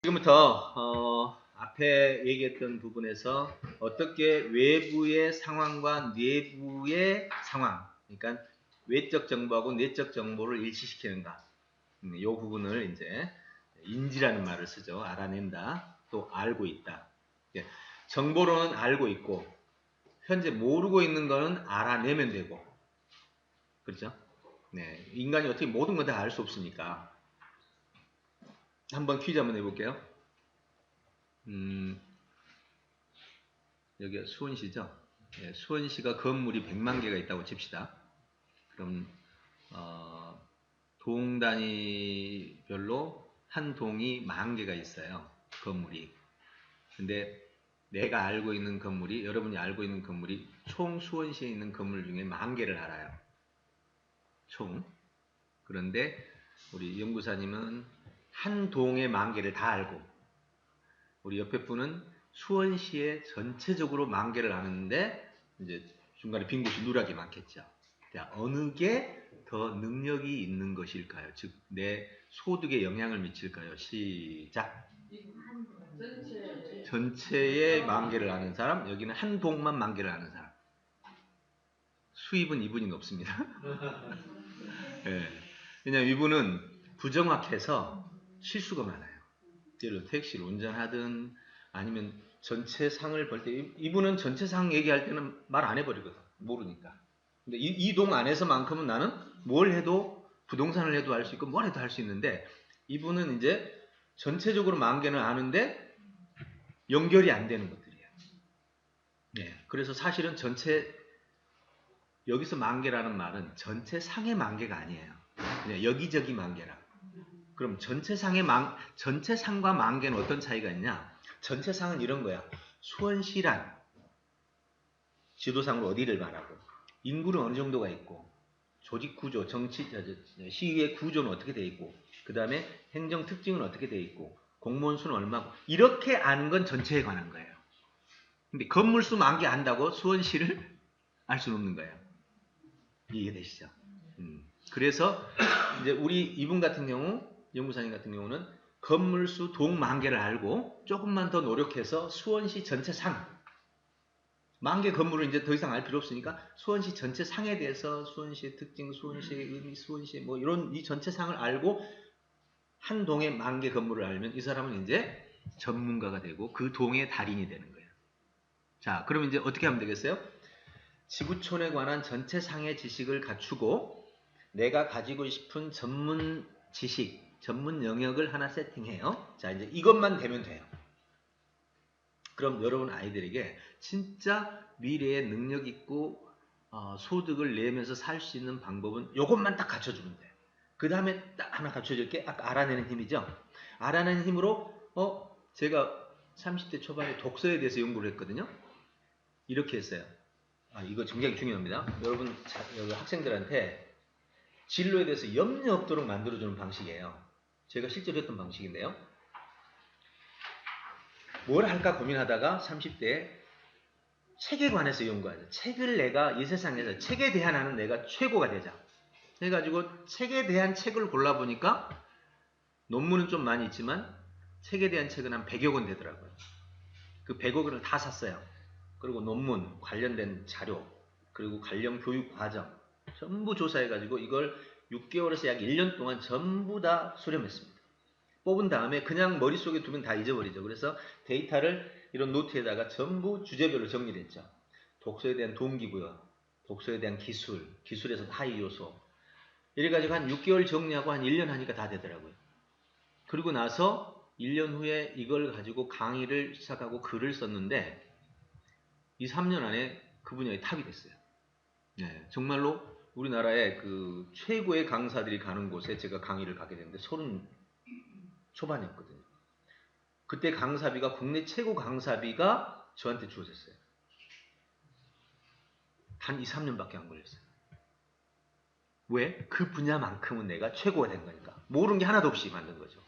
지금부터 앞에 얘기했던 부분에서 어떻게 외부의 상황과 내부의 상황, 그러니까 외적 정보하고 내적 정보를 일치시키는가, 이 부분을 이제 인지라는 말을 쓰죠. 알아낸다, 또 알고 있다. 정보로는 알고 있고 현재 모르고 있는 거는 알아내면 되고, 그렇죠? 네, 인간이 어떻게 모든 걸 다 알 수 없으니까. 한번 퀴즈 한번 해볼게요. 여기가 수원시죠? 예, 수원시가 건물이 100만 개가 있다고 칩시다. 그럼 동 단위별로 한 동이 10,000개가 있어요. 건물이. 근데 내가 알고 있는 건물이, 여러분이 알고 있는 건물이 총 수원시에 있는 건물 중에 10,000개를 알아요. 총. 그런데 우리 연구사님은 한 동에 10,000개를 다 알고, 우리 옆에 분은 수원시에 전체적으로 10,000개를 아는데 이제 중간에 빈 곳이 누락이 많겠죠. 자, 어느 게 더 능력이 있는 것일까요? 즉, 내 소득에 영향을 미칠까요? 시작. 전체에 10,000개를 아는 사람, 여기는 한 동만 10,000개를 아는 사람. 수입은 이분이 높습니다. 네. 왜냐하면 이분은 부정확해서 실수가 많아요. 예를 들어 택시를 운전하든 아니면 전체 상을 볼 때, 이분은 전체 상 얘기할 때는 말 안 해버리거든. 모르니까. 근데 이 동 안에서만큼은 나는 뭘 해도, 부동산을 해도 할 수 있고 뭘 해도 할 수 있는데, 이분은 이제 전체적으로 10,000개는 아는데 연결이 안 되는 것들이에요. 네. 그래서 사실은 전체, 여기서 10,000개라는 말은 전체 상의 10,000개가 아니에요. 그냥 여기저기 10,000개라. 그럼 전체 상과 10,000개는 어떤 차이가 있냐? 전체 상은 이런 거야. 수원시란 지도상으로 어디를 말하고, 인구는 어느 정도가 있고, 조직 구조, 시의 구조는 어떻게 돼 있고, 그 다음에 행정 특징은 어떻게 돼 있고, 공무원 수는 얼마고, 이렇게 아는 건 전체에 관한 거예요. 근데 건물 수 10,000개 안다고 수원시를 알 수는 없는 거예요. 이해되시죠? 그래서 이제 우리 이분 같은 경우, 연구사님 같은 경우는 건물수 동 10,000개를 알고 조금만 더 노력해서 수원시 전체 상, 10,000개 건물을 이제 더 이상 알 필요 없으니까 수원시 전체 상에 대해서 수원시의 특징, 수원시의 의미, 수원시 뭐 이런 이 전체 상을 알고 한 동에 10,000개 건물을 알면 이 사람은 이제 전문가가 되고 그 동의 달인이 되는 거예요. 자, 그럼 이제 어떻게 하면 되겠어요? 지구촌에 관한 전체 상의 지식을 갖추고 내가 가지고 싶은 전문 지식, 전문 영역을 하나 세팅해요. 자, 이제 이것만 되면 돼요. 그럼 여러분 아이들에게 진짜 미래에 능력 있고 소득을 내면서 살 수 있는 방법은 이것만 딱 갖춰주면 돼. 그 다음에 딱 하나 갖춰줄게. 아까 알아내는 힘이죠. 알아내는 힘으로 제가 30대 초반에 독서에 대해서 연구를 했거든요. 이렇게 했어요. 이거 굉장히 중요합니다. 여러분 학생들한테 진로에 대해서 염려 없도록 만들어주는 방식이에요. 제가 실제로 했던 방식인데요. 뭘 할까 고민하다가 30대에 책에 관해서 연구하자. 책을 내가 이 세상에서 책에 대한 하는 내가 최고가 되자. 해가지고 책에 대한 책을 골라보니까 논문은 좀 많이 있지만 책에 대한 책은 한 100여 권 되더라고요. 그 100여 권을 다 샀어요. 그리고 논문, 관련된 자료, 그리고 관련 교육 과정 전부 조사해가지고 이걸 6개월에서 약 1년 동안 전부 다 수렴했습니다. 뽑은 다음에 그냥 머릿속에 두면 다 잊어버리죠. 그래서 데이터를 이런 노트에다가 전부 주제별로 정리를 했죠. 독서에 대한 동기부여, 독서에 대한 기술, 기술에서 하위 요소. 이래가지고 한 6개월 정리하고 한 1년 하니까 다 되더라고요. 그리고 나서 1년 후에 이걸 가지고 강의를 시작하고 글을 썼는데 2, 3년 안에 그 분야에 탑이 됐어요. 네, 정말로 우리나라의 그 최고의 강사들이 가는 곳에 제가 강의를 가게 됐는데 30 초반이었거든요. 그때 강사비가, 국내 최고 강사비가 저한테 주어졌어요. 단 2, 3년밖에 안 걸렸어요. 왜? 그 분야만큼은 내가 최고가 된 거니까. 모르는 게 하나도 없이 만든 거죠.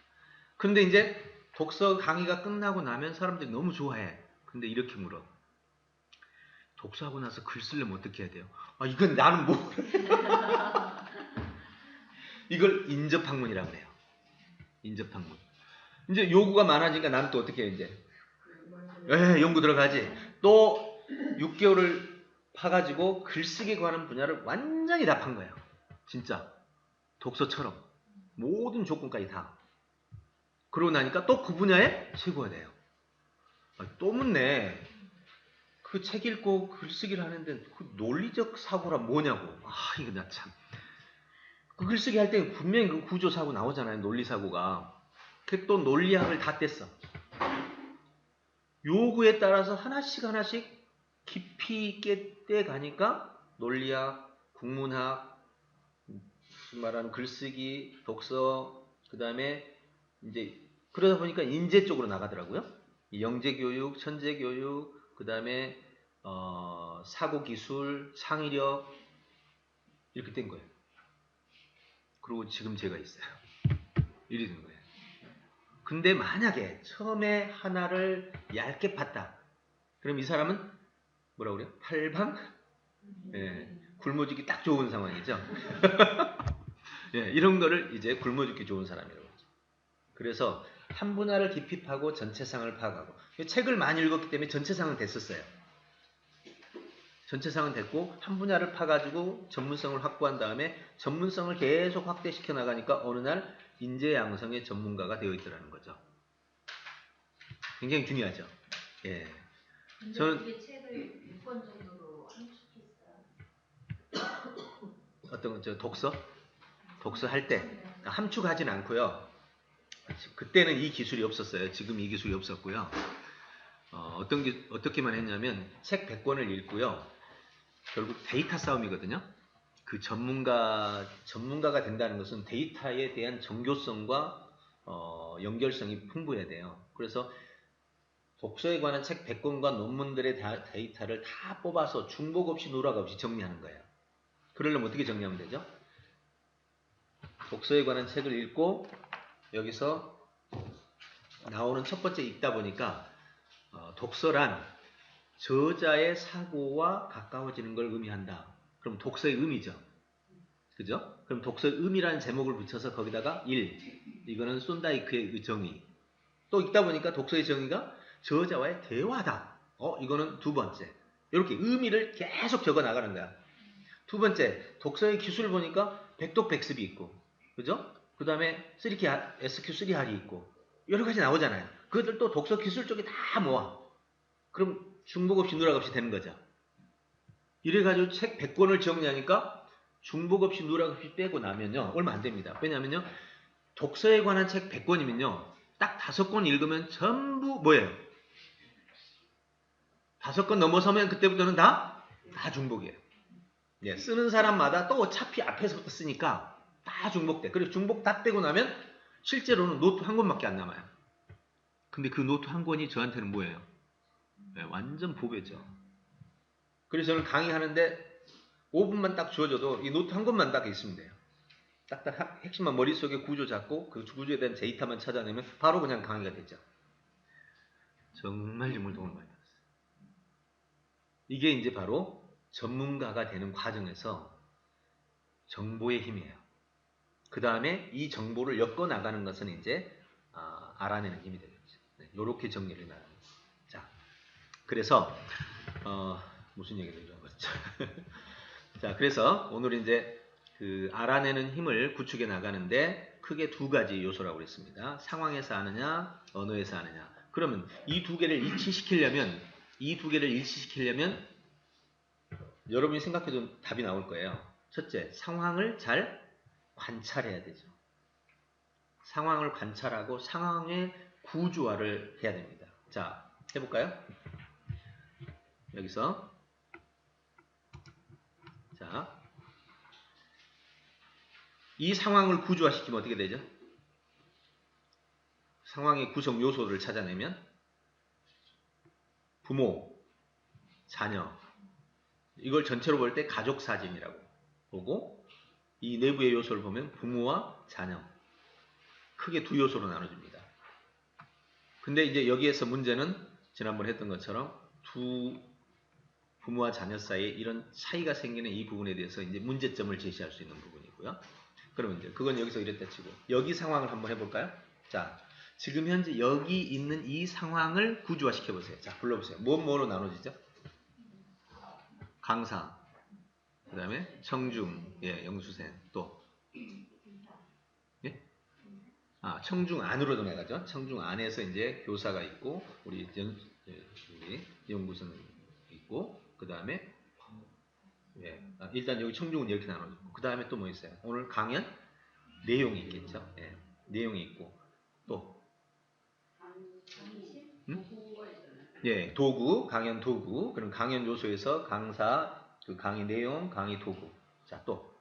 근데 이제 독서 강의가 끝나고 나면 사람들이 너무 좋아해. 근데 이렇게 물어. 독서하고 나서 글 쓰려면 어떻게 해야 돼요? 이건 나는 뭐 이걸 인접학문이라고 해요. 인접학문. 이제 요구가 많아지니까 나는 또 어떻게 해, 이제. 연구 들어가지. 또 6개월을 파가지고 글쓰기에 관한 분야를 완전히 다 판 거예요. 진짜. 독서처럼. 모든 조건까지 다. 그러고 나니까 또 그 분야에 최고가 돼요. 또 묻네. 그 책 읽고 글쓰기를 하는데 그 논리적 사고라 뭐냐고. 이거 나 참. 그 글쓰기 할 때 분명히 그 구조사고 나오잖아요. 논리사고가. 그 또 논리학을 다 뗐어. 요구에 따라서 하나씩 깊이 있게 떼가니까 논리학, 국문학, 말하는 글쓰기, 독서, 그 다음에 이제 그러다 보니까 인재 쪽으로 나가더라고요. 영재교육, 천재교육, 그 다음에 사고기술, 창의력 이렇게 된 거예요. 그리고 지금 제가 있어요. 이리 된 거예요. 근데 만약에 처음에 하나를 얇게 팠다. 그럼 이 사람은 뭐라고 그래요? 팔방? 예, 굶어 죽기 딱 좋은 상황이죠. 예, 이런 거를 이제 굶어 죽기 좋은 사람이라고 하죠. 그래서 한 분야를 깊이 파고 전체상을 파악하고 책을 많이 읽었기 때문에 전체상은 됐었어요. 전체상은 됐고 한 분야를 파가지고 전문성을 확보한 다음에 전문성을 계속 확대시켜 나가니까 어느 날 인재양성의 전문가가 되어 있더라는 거죠. 굉장히 중요하죠. 예. 근데 저는 그게 책을 6권 정도로 함축했어요. 어떤 독서 할 때 함축하진 않고요. 그때는 이 기술이 없었어요. 지금 이 기술이 없었고요. 어떻게만 했냐면 책 100권을 읽고요. 결국 데이터 싸움이거든요. 그 전문가가 된다는 것은 데이터에 대한 정교성과 연결성이 풍부해야 돼요. 그래서 독서에 관한 책 100권과 논문들의 데이터를 다 뽑아서 중복 없이 누락 없이 정리하는 거예요. 그러려면 어떻게 정리하면 되죠? 독서에 관한 책을 읽고 여기서 나오는 첫 번째 읽다 보니까 독서란 저자의 사고와 가까워지는 걸 의미한다. 그럼 독서의 의미죠. 그죠? 그럼 독서의 의미라는 제목을 붙여서 거기다가 1. 이거는 손다이크의 정의. 또 읽다 보니까 독서의 정의가 저자와의 대화다. 이거는 두 번째. 이렇게 의미를 계속 적어 나가는 거야. 두 번째, 독서의 기술을 보니까 백독백습이 있고, 그죠? 그 다음에 SQ3R이 있고, 여러 가지 나오잖아요. 그것들 또 독서 기술 쪽에 다 모아. 그럼 중복 없이 누락 없이 되는 거죠. 이래가지고 책 100권을 정리하니까 중복 없이 누락 없이 빼고 나면요. 얼마 안 됩니다. 왜냐면요. 독서에 관한 책 100권이면요. 딱 5권 읽으면 전부 뭐예요? 5권 넘어서면 그때부터는 다 중복이에요. 예, 쓰는 사람마다 또 어차피 앞에서부터 쓰니까 다 중복돼. 그리고 중복 다 빼고 나면 실제로는 노트 한 권밖에 안 남아요. 근데 그 노트 한 권이 저한테는 뭐예요? 네, 완전 보배죠. 그래서 저는 강의하는데 5분만 딱 주어져도 이 노트 한 권만 딱 있으면 돼요. 딱딱 핵심만 머릿속에 구조 잡고 그 구조에 대한 데이터만 찾아내면 바로 그냥 강의가 되죠. 정말 도움을 많이 받았어요. 이게 이제 바로 전문가가 되는 과정에서 정보의 힘이에요. 그 다음에 이 정보를 엮어 나가는 것은 이제 알아내는 힘이 되겠죠. 네, 이렇게 정리를 나가는 거죠. 자, 그래서 무슨 얘기를 좀 하죠? 자, 그래서 오늘 이제 그 알아내는 힘을 구축해 나가는데 크게 두 가지 요소라고 그랬습니다. 상황에서 아느냐, 언어에서 아느냐. 그러면 이 두 개를 일치시키려면 여러분이 생각해도 답이 나올 거예요. 첫째, 상황을 잘 관찰해야 되죠. 상황을 관찰하고 상황의 구조화를 해야 됩니다. 자, 해볼까요? 여기서 자, 이 상황을 구조화시키면 어떻게 되죠? 상황의 구성 요소를 찾아내면 부모, 자녀, 이걸 전체로 볼 때 가족 사진이라고 보고 이 내부의 요소를 보면 부모와 자녀 크게 두 요소로 나눠집니다. 근데 이제 여기에서 문제는 지난번에 했던 것처럼 두 부모와 자녀 사이에 이런 차이가 생기는 이 부분에 대해서 이제 문제점을 제시할 수 있는 부분이고요. 그러면 이제 그건 여기서 이랬다 치고 여기 상황을 한번 해볼까요? 자, 지금 현재 여기 있는 이 상황을 구조화시켜 보세요. 자, 불러보세요. 뭐로 나눠지죠? 강사, 그 다음에 청중, 예, 영수생, 또 예? 청중 안으로도 나가죠. 청중 안에서 이제 교사가 있고 우리 연구생 있고 그 다음에 예, 일단 여기 청중은 이렇게 나눠지고 그 다음에 또 뭐 있어요? 오늘 강연 내용이 있겠죠. 예, 내용이 있고 또 예, 도구, 강연 도구. 그럼 강연 요소에서 강사, 그 강의 내용, 강의 도구. 자, 또.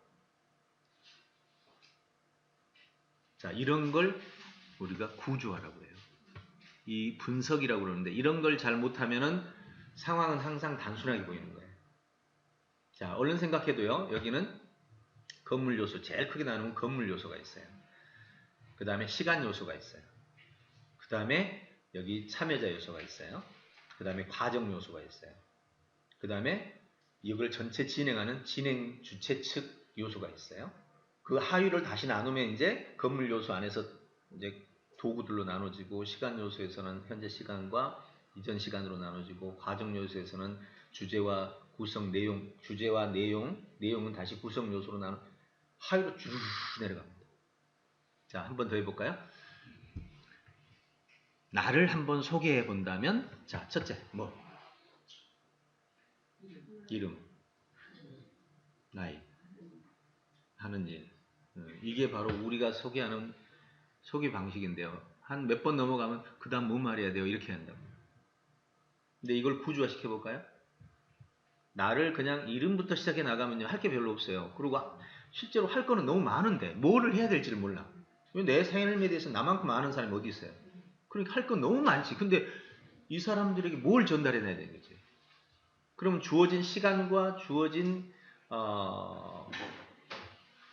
자, 이런 걸 우리가 구조화라고 해요. 이 분석이라고 그러는데 이런 걸 잘 못하면은 상황은 항상 단순하게 보이는 거예요. 자, 얼른 생각해도요. 여기는 건물 요소, 제일 크게 나누면 건물 요소가 있어요. 그 다음에 시간 요소가 있어요. 그 다음에 여기 참여자 요소가 있어요. 그 다음에 과정 요소가 있어요. 그 다음에 이걸 전체 진행하는 진행 주체 측 요소가 있어요. 그 하위를 다시 나누면 이제 건물 요소 안에서 이제 도구들로 나눠지고 시간 요소에서는 현재 시간과 이전 시간으로 나눠지고 과정 요소에서는 주제와 구성 내용, 주제와 내용은 다시 구성 요소로 하위로 쭉 내려갑니다. 자, 한 번 더 해볼까요? 나를 한번 소개해 본다면, 자, 첫째, 뭐? 이름, 나이, 하는 일. 이게 바로 우리가 소개하는 소개 방식인데요. 한 몇 번 넘어가면 그 다음 뭔 말해야 돼요? 이렇게 한다고. 근데 이걸 구조화 시켜볼까요? 나를 그냥 이름부터 시작해 나가면요. 할 게 별로 없어요. 그리고 실제로 할 거는 너무 많은데 뭐를 해야 될지를 몰라. 내 삶에 대해서 나만큼 아는 사람이 어디 있어요? 그러니까 할 건 너무 많지. 근데 이 사람들에게 뭘 전달해내야 되는 거지? 그럼 주어진 시간과 주어진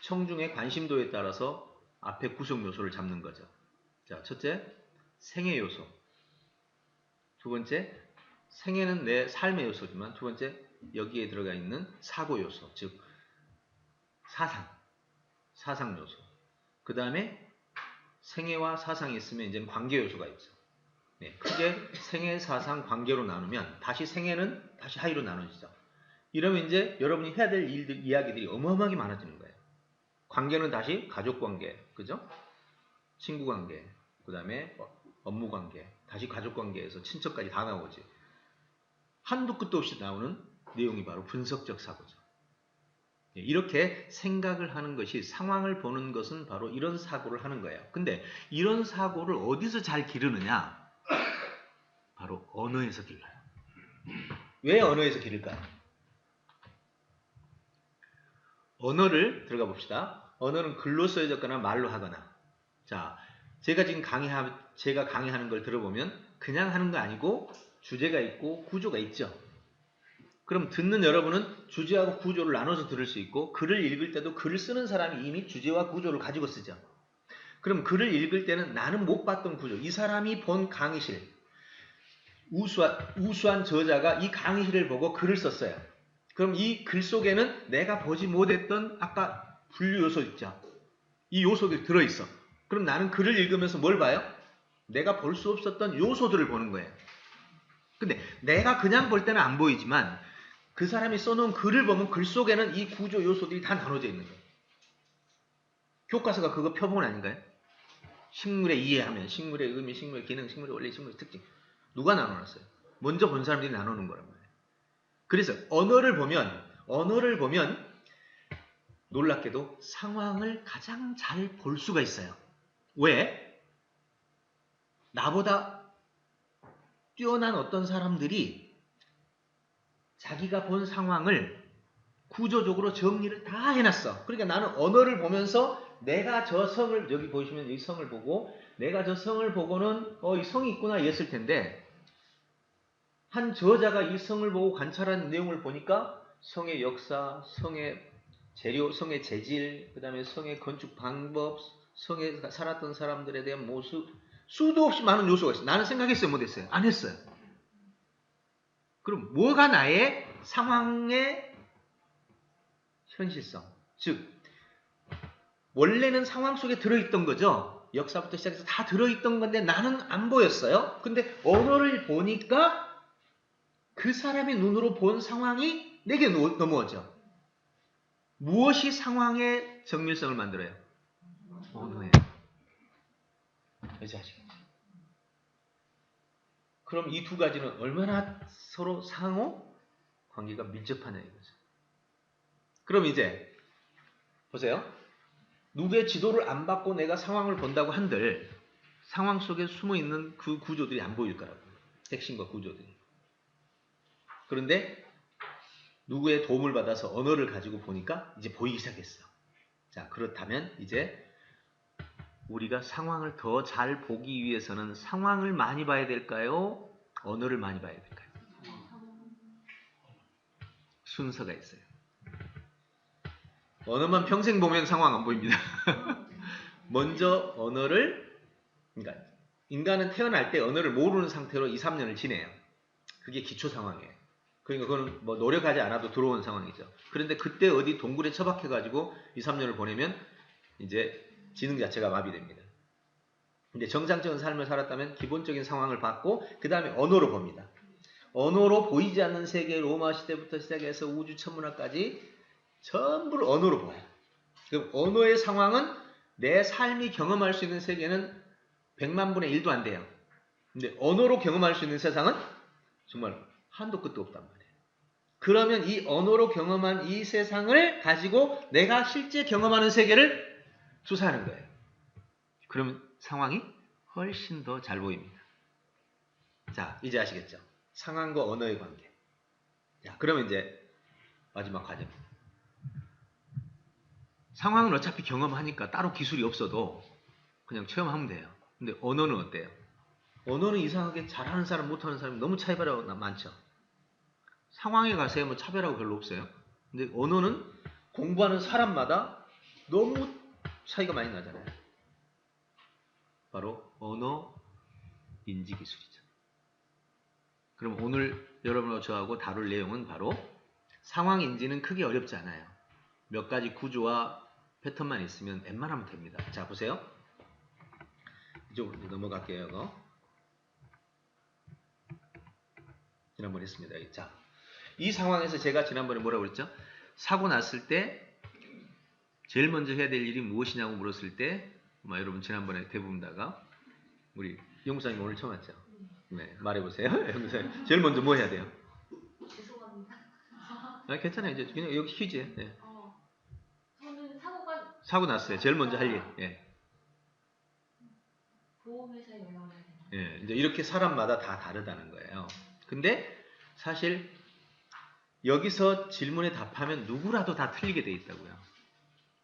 청중의 관심도에 따라서 앞에 구성 요소를 잡는 거죠. 자, 첫째, 생애 요소. 두 번째, 생애는 내 삶의 요소지만 두 번째, 여기에 들어가 있는 사고 요소, 즉 사상 요소. 그 다음에 생애와 사상이 있으면 이제는 관계 요소가 있죠. 네, 크게 생애, 사상, 관계로 나누면 다시 생애는 다시 하위로 나눠지죠. 이러면 이제 여러분이 해야 될 일들, 이야기들이 어마어마하게 많아지는 거예요. 관계는 다시 가족 관계, 그죠? 친구 관계, 그 다음에 업무 관계, 다시 가족 관계에서 친척까지 다 나오지. 한도 끝도 없이 나오는 내용이 바로 분석적 사고죠. 이렇게 생각을 하는 것이 상황을 보는 것은 바로 이런 사고를 하는 거예요. 근데 이런 사고를 어디서 잘 기르느냐? 바로 언어에서 길러요. 왜 언어에서 기를까요? 언어를 들어가 봅시다. 언어는 글로 써졌거나 말로 하거나. 자, 제가 지금 제가 강의하는 걸 들어보면 그냥 하는 거 아니고 주제가 있고 구조가 있죠. 그럼 듣는 여러분은 주제하고 구조를 나눠서 들을 수 있고 글을 읽을 때도 글을 쓰는 사람이 이미 주제와 구조를 가지고 쓰죠. 그럼 글을 읽을 때는 나는 못 봤던 구조, 이 사람이 본 강의실, 우수한 저자가 이 강의실을 보고 글을 썼어요. 그럼 이 글 속에는 내가 보지 못했던 아까 분류 요소 있죠. 이 요소들이 들어있어. 그럼 나는 글을 읽으면서 뭘 봐요? 내가 볼 수 없었던 요소들을 보는 거예요. 근데 내가 그냥 볼 때는 안 보이지만 그 사람이 써놓은 글을 보면 글 속에는 이 구조 요소들이 다 나눠져 있는 거예요. 교과서가 그거 표본 아닌가요? 식물의 이해하면 식물의 의미, 식물의 기능, 식물의 원리, 식물의 특징. 누가 나눠놨어요? 먼저 본 사람들이 나누는 거란 말이에요. 그래서 언어를 보면 놀랍게도 상황을 가장 잘 볼 수가 있어요. 왜? 나보다 뛰어난 어떤 사람들이 자기가 본 상황을 구조적으로 정리를 다 해놨어. 그러니까 나는 언어를 보면서 내가 저 성을, 여기 보시면 이 성을 보고 내가 저 성을 보고는 이 성이 있구나 이랬을 텐데 한 저자가 이 성을 보고 관찰한 내용을 보니까 성의 역사, 성의 재료, 성의 재질, 그 다음에 성의 건축 방법, 성에 살았던 사람들에 대한 모습, 수도 없이 많은 요소가 있어요. 나는 생각했어요? 못했어요? 안 했어요. 그럼 뭐가 나의 상황의 현실성? 즉 원래는 상황 속에 들어있던 거죠. 역사부터 시작해서 다 들어있던 건데 나는 안 보였어요. 근데 언어를 보니까 그 사람의 눈으로 본 상황이 내게 넘어오죠. 무엇이 상황의 정밀성을 만들어요? 언어예요. 이제 아시겠죠? 그럼 이 두 가지는 얼마나 서로 상호 관계가 밀접하냐 이거죠. 그럼 이제 보세요. 누구의 지도를 안 받고 내가 상황을 본다고 한들 상황 속에 숨어있는 그 구조들이 안 보일 거라고요. 핵심과 구조들이. 그런데 누구의 도움을 받아서 언어를 가지고 보니까 이제 보이기 시작했어. 자, 그렇다면 이제 우리가 상황을 더 잘 보기 위해서는 상황을 많이 봐야 될까요? 언어를 많이 봐야 될까요? 순서가 있어요. 언어만 평생 보면 상황 안 보입니다. 먼저 언어를, 그러니까 인간은 태어날 때 언어를 모르는 상태로 2, 3년을 지내요. 그게 기초 상황이에요. 그러니까 그건 뭐 노력하지 않아도 들어온 상황이죠. 그런데 그때 어디 동굴에 처박혀가지고 2, 3년을 보내면 이제 지능 자체가 마비됩니다. 근데 정상적인 삶을 살았다면 기본적인 상황을 받고 그 다음에 언어로 봅니다. 언어로 보이지 않는 세계, 로마 시대부터 시작해서 우주 천문학까지 전부를 언어로 봐요. 그럼 언어의 상황은 내 삶이 경험할 수 있는 세계는 100만 분의 1도 안 돼요. 근데 언어로 경험할 수 있는 세상은 정말 한도 끝도 없단 말이에요. 그러면 이 언어로 경험한 이 세상을 가지고 내가 실제 경험하는 세계를 조사하는 거예요. 그러면 상황이 훨씬 더 잘 보입니다. 자, 이제 아시겠죠? 상황과 언어의 관계. 자, 그러면 이제 마지막 과제입니다. 상황은 어차피 경험하니까 따로 기술이 없어도 그냥 체험하면 돼요. 근데 언어는 어때요? 언어는 이상하게 잘하는 사람, 못하는 사람이 너무 차이가 많죠. 상황에 가서야 뭐 차별하고 별로 없어요. 근데 언어는 공부하는 사람마다 너무 차이가 많이 나잖아요. 바로 언어 인지 기술이죠. 그럼 오늘 여러분과 저하고 다룰 내용은 바로 상황 인지는 크게 어렵지 않아요. 몇 가지 구조와 패턴만 있으면 웬만하면 됩니다. 자, 보세요. 이쪽으로 넘어갈게요. 이거. 지난번에 했습니다. 자, 이 상황에서 제가 지난번에 뭐라고 그랬죠? 사고 났을 때 제일 먼저 해야 될 일이 무엇이냐고 물었을 때 여러분 지난번에 대부분 다가 우리 영사님 오늘 처음 왔죠? 네, 말해보세요. 영사님 제일 먼저 뭐 해야 돼요? 죄송합니다. 아, 괜찮아요. 이제 그냥 여기 퀴즈예요. 네. 저는 사고 났어요. 제일 먼저 할 일. 예. 보험회사에 연락을 해야 되나요? 예, 이제 이렇게 사람마다 다 다르다는 거예요. 근데 사실 여기서 질문에 답하면 누구라도 다 틀리게 돼 있다고요.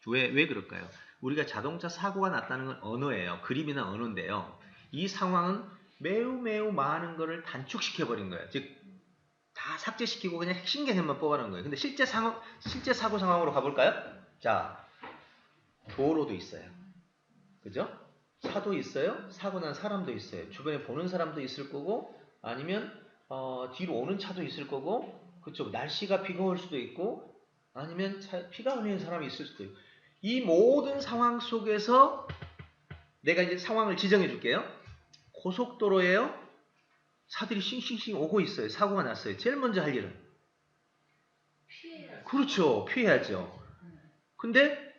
왜 그럴까요? 우리가 자동차 사고가 났다는 건 언어예요. 그림이나 언어인데요. 이 상황은 매우 많은 거를 단축시켜버린 거예요. 즉, 다 삭제시키고 그냥 핵심 개념만 뽑아놓은 거예요. 근데 실제 사고 상황으로 가볼까요? 자, 도로도 있어요. 그죠? 차도 있어요. 사고 난 사람도 있어요. 주변에 보는 사람도 있을 거고, 아니면 뒤로 오는 차도 있을 거고, 그쪽 날씨가 비가 올 수도 있고, 아니면 피가 흘리는 사람이 있을 수도 있고. 이 모든 상황 속에서 내가 이제 상황을 지정해 줄게요. 고속도로예요. 차들이 싱싱싱 오고 있어요. 사고가 났어요. 제일 먼저 할 일은 피해야죠. 그렇죠. 피해야죠. 근데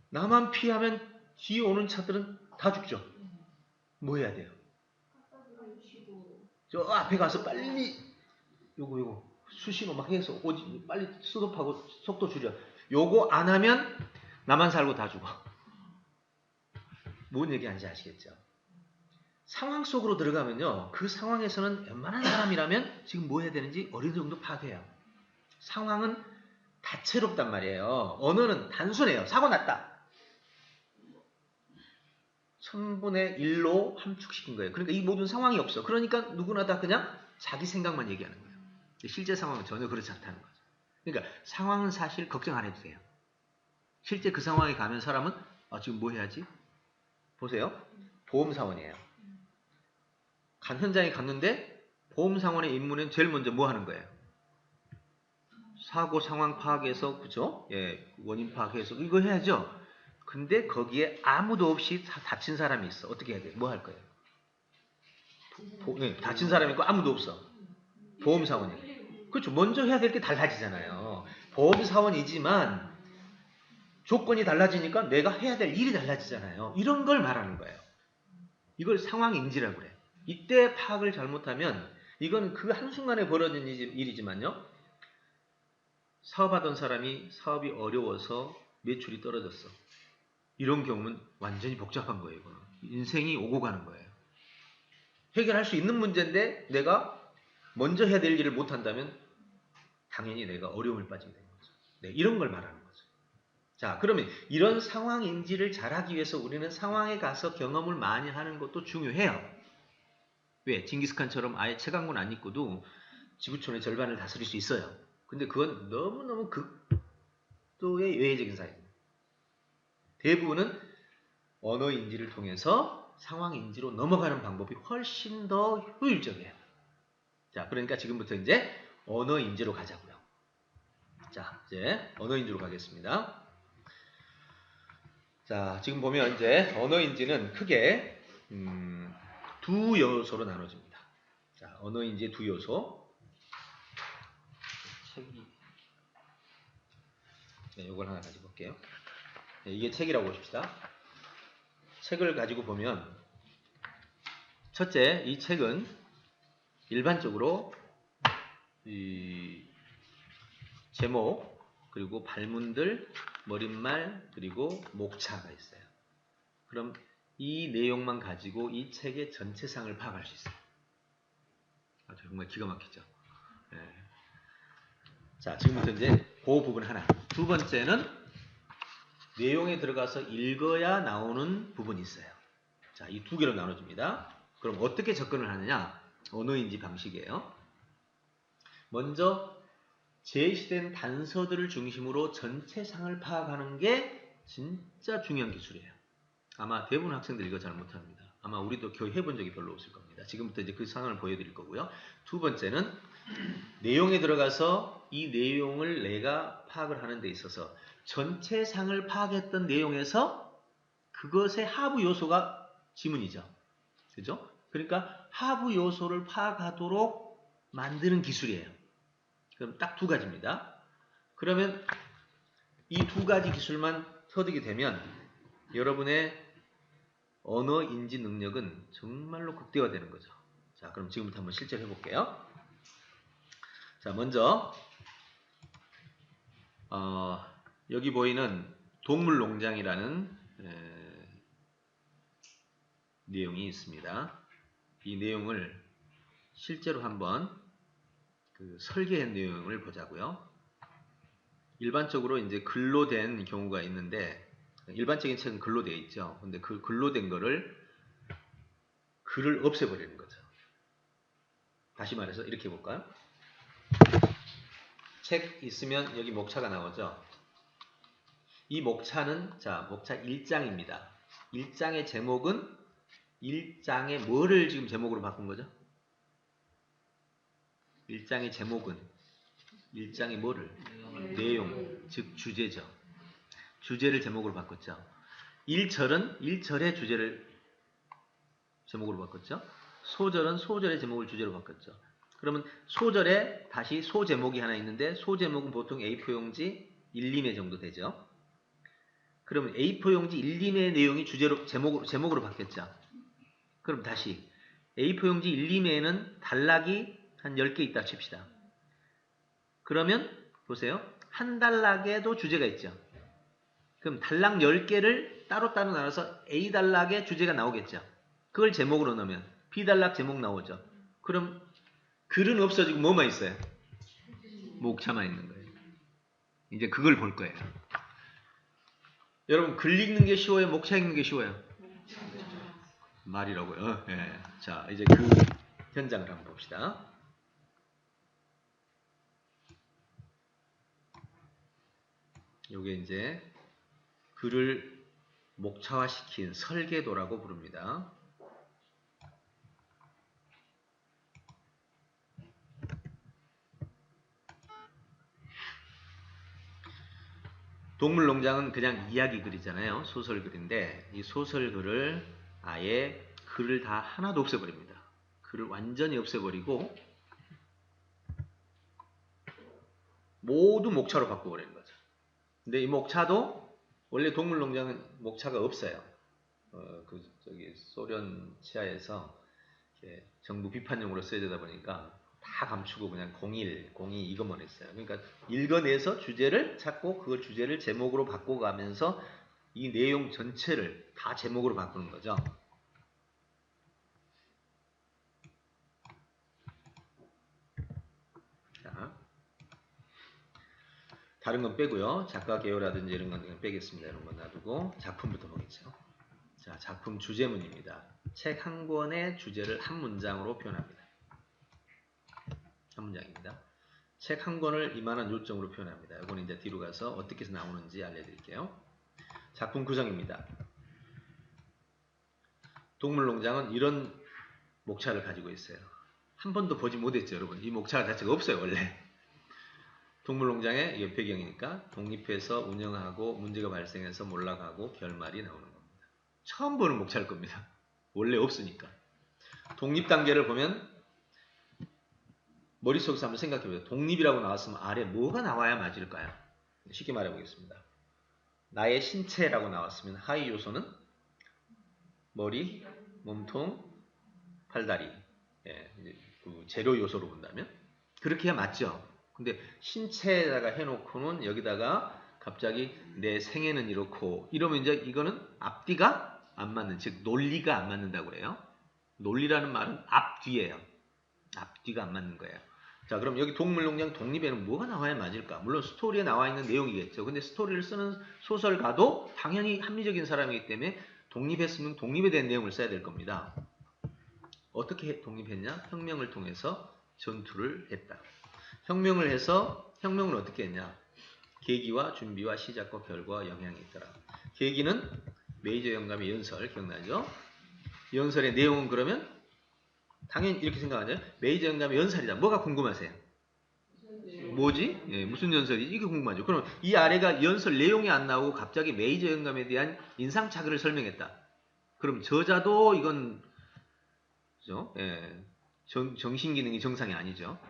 나만 피하면 뒤에 오는 차들은 다 죽죠. 뭐 해야 돼요? 저 앞에 가서 빨리 요거 수신호 막 해서 오지 빨리 스톱하고 속도 줄여. 요거 안 하면 나만 살고 다 죽어. 뭔 얘기하는지 아시겠죠? 상황 속으로 들어가면요. 그 상황에서는 웬만한 사람이라면 지금 뭐 해야 되는지 어느 정도 파악해요. 상황은 다채롭단 말이에요. 언어는 단순해요. 사고 났다. 1000분의 1로 함축시킨 거예요. 그러니까 이 모든 상황이 없어. 그러니까 누구나 다 그냥 자기 생각만 얘기하는 거예요. 실제 상황은 전혀 그렇지 않다는 거죠. 그러니까 상황은 사실 걱정 안 해도 돼요. 실제 그 상황에 가면 사람은 지금 뭐 해야지? 보세요. 보험사원이에요. 현장에 갔는데 보험사원의 임무는 제일 먼저 뭐 하는 거예요? 사고 상황 파악해서, 그죠? 예, 원인 파악해서 이거 해야죠. 근데 거기에 아무도 없이 다친 사람이 있어. 어떻게 해야 돼? 뭐 할 거예요? 네, 다친 사람이 있고 아무도 없어. 보험사원이. 그렇죠. 먼저 해야 될 게 달라지잖아요. 보험사원이지만 조건이 달라지니까 내가 해야 될 일이 달라지잖아요. 이런 걸 말하는 거예요. 이걸 상황인지라고 그래. 이때 파악을 잘못하면 이건 그 한순간에 벌어진 일이지만요. 사업하던 사람이 사업이 어려워서 매출이 떨어졌어. 이런 경우는 완전히 복잡한 거예요. 이거는. 인생이 오고 가는 거예요. 해결할 수 있는 문제인데 내가 먼저 해야 될 일을 못한다면 당연히 내가 어려움을 빠지게 되는 거죠. 네, 이런 걸 말하는 거죠. 자, 그러면 이런 상황인지를 잘하기 위해서 우리는 상황에 가서 경험을 많이 하는 것도 중요해요. 왜? 징기스칸처럼 아예 채광문 안 입고도 지구촌의 절반을 다스릴 수 있어요. 근데 그건 너무너무 극도의 외회적인 사회입니다. 대부분은 언어인지를 통해서 상황인지로 넘어가는 방법이 훨씬 더 효율적이에요. 자, 그러니까 지금부터 이제 언어인지로 가자고요. 자, 이제 언어인지로 가겠습니다. 자, 지금 보면 이제 언어인지는 크게 두 요소로 나눠집니다. 자, 언어인지의 두 요소. 네, 이걸 하나 가지고 볼게요. 네, 이게 책이라고 보십시다. 책을 가지고 보면 첫째, 이 책은 일반적으로 이 제목, 그리고 발문들, 머릿말, 그리고 목차가 있어요. 그럼 이 내용만 가지고 이 책의 전체상을 파악할 수 있어요. 정말 기가 막히죠. 네. 자, 지금부터 이제 그 부분 하나. 두 번째는 내용에 들어가서 읽어야 나오는 부분이 있어요. 자, 이 두 개로 나눠집니다. 그럼 어떻게 접근을 하느냐? 언어인지 방식이에요. 먼저 제시된 단서들을 중심으로 전체상을 파악하는 게 진짜 중요한 기술이에요. 아마 대부분 학생들이 이거 잘 못합니다. 아마 우리도 거의 해본 적이 별로 없을 겁니다. 지금부터 이제 그 상황을 보여드릴 거고요. 두 번째는 내용에 들어가서 이 내용을 내가 파악을 하는 데 있어서 전체상을 파악했던 내용에서 그것의 하부 요소가 지문이죠. 그죠? 그러니까 하부 요소를 파악하도록 만드는 기술이에요. 그럼 딱 두 가지입니다. 그러면 이 두 가지 기술만 터득이 되면 여러분의 언어 인지 능력은 정말로 극대화되는 거죠. 자, 그럼 지금부터 한번 실제로 해볼게요. 자, 먼저 여기 보이는 동물농장이라는 내용이 있습니다. 이 내용을 실제로 한번 설계한 내용을 보자고요. 일반적으로 이제 글로 된 경우가 있는데 일반적인 책은 글로 되어 있죠. 근데 그 글로 된 거를 글을 없애버리는 거죠. 다시 말해서 이렇게 해볼까요? 책 있으면 여기 목차가 나오죠. 이 목차는 자 목차 1장입니다. 1장의 제목은 1장의 뭐를 지금 제목으로 바꾼 거죠? 1장의 제목은 1장의 뭐를? 내용, 즉 주제죠. 주제를 제목으로 바꿨죠. 1절은 1절의 주제를 제목으로 바꿨죠. 소절은 소절의 제목을 주제로 바꿨죠. 그러면 소절에 다시 소제목이 하나 있는데 소제목은 보통 A4 용지 1, 2매 정도 되죠. 그러면 A4 용지 1, 2매의 내용이 주제로 제목으로 바뀌었죠. 그럼 다시 A4 용지 1, 2매에는 단락이 한 10개 있다 칩시다. 그러면 보세요. 한 단락에도 주제가 있죠. 그럼 단락 10개를 따로따로 나눠서 A 단락에 주제가 나오겠죠. 그걸 제목으로 넣으면 B 단락 제목 나오죠. 그럼 글은 없어지고 뭐만 있어요? 목차만 있는 거예요. 이제 그걸 볼 거예요. 여러분 글 읽는 게 쉬워요? 목차 읽는 게 쉬워요? 말이라고요. 네. 자, 이제 그 현장을 한번 봅시다. 요게 이제 글을 목차화시킨 설계도라고 부릅니다. 동물농장은 그냥 이야기글이잖아요. 소설글인데 이 소설글을 아예 글을 다 하나도 없애버립니다. 글을 완전히 없애버리고 모두 목차로 바꿔버리는 거죠. 근데 이 목차도 원래 동물농장은 목차가 없어요. 소련 치하에서 정부 비판용으로 쓰여지다 보니까 다 감추고 그냥 01, 02 이것만 했어요. 그러니까 읽어내서 주제를 찾고 그걸 주제를 제목으로 바꿔가면서 이 내용 전체를 다 제목으로 바꾸는 거죠. 자, 다른 건 빼고요. 작가 개요라든지 이런 건 그냥 빼겠습니다. 이런 건 놔두고 작품부터 보겠죠. 자, 작품 주제문입니다. 책 한 권의 주제를 한 문장으로 표현합니다. 한 문장입니다. 책 한 권을 이만한 요점으로 표현합니다. 이건 이제 뒤로 가서 어떻게 해서 나오는지 알려드릴게요. 작품 구성입니다. 동물농장은 이런 목차를 가지고 있어요. 한 번도 보지 못했죠, 여러분. 이 목차 자체가 없어요, 원래. 동물농장의 배경이니까 독립해서 운영하고 문제가 발생해서 몰락하고 결말이 나오는 겁니다. 처음 보는 목차일 겁니다. 원래 없으니까. 독립 단계를 보면 머릿속에서 한번 생각해보세요. 독립이라고 나왔으면 아래 뭐가 나와야 맞을까요? 쉽게 말해보겠습니다. 나의 신체라고 나왔으면 하위 요소는 머리, 몸통, 팔다리. 예, 그 재료 요소로 본다면 그렇게 해야 맞죠. 근데 신체에다가 해놓고는 여기다가 갑자기 내 생애는 이렇고 이러면 이제 이거는 앞뒤가 안 맞는, 즉 논리가 안 맞는다고 해요. 논리라는 말은 앞뒤예요. 앞뒤가 안 맞는 거예요. 자, 그럼 여기 동물농장 독립에는 뭐가 나와야 맞을까? 물론 스토리에 나와 있는 내용이겠죠. 근데 스토리를 쓰는 소설가도 당연히 합리적인 사람이기 때문에 독립했으면 독립에 대한 내용을 써야 될 겁니다. 어떻게 독립했냐? 혁명을 통해서 전투를 했다. 혁명을 해서 혁명을 어떻게 했냐? 계기와 준비와 시작과 결과와 영향이 있더라. 계기는 메이저 영감의 연설, 기억나죠? 연설의 내용은 그러면 당연히 이렇게 생각하죠. 메이저 영감의 연설이다. 뭐가 궁금하세요? 뭐지? 예, 무슨 연설이지? 이게 궁금하죠. 그럼 이 아래가 연설 내용이 안 나오고 갑자기 메이저 영감에 대한 인상착의를 설명했다. 그럼 저자도 이건 그죠? 예, 정신기능이 정상이 아니죠.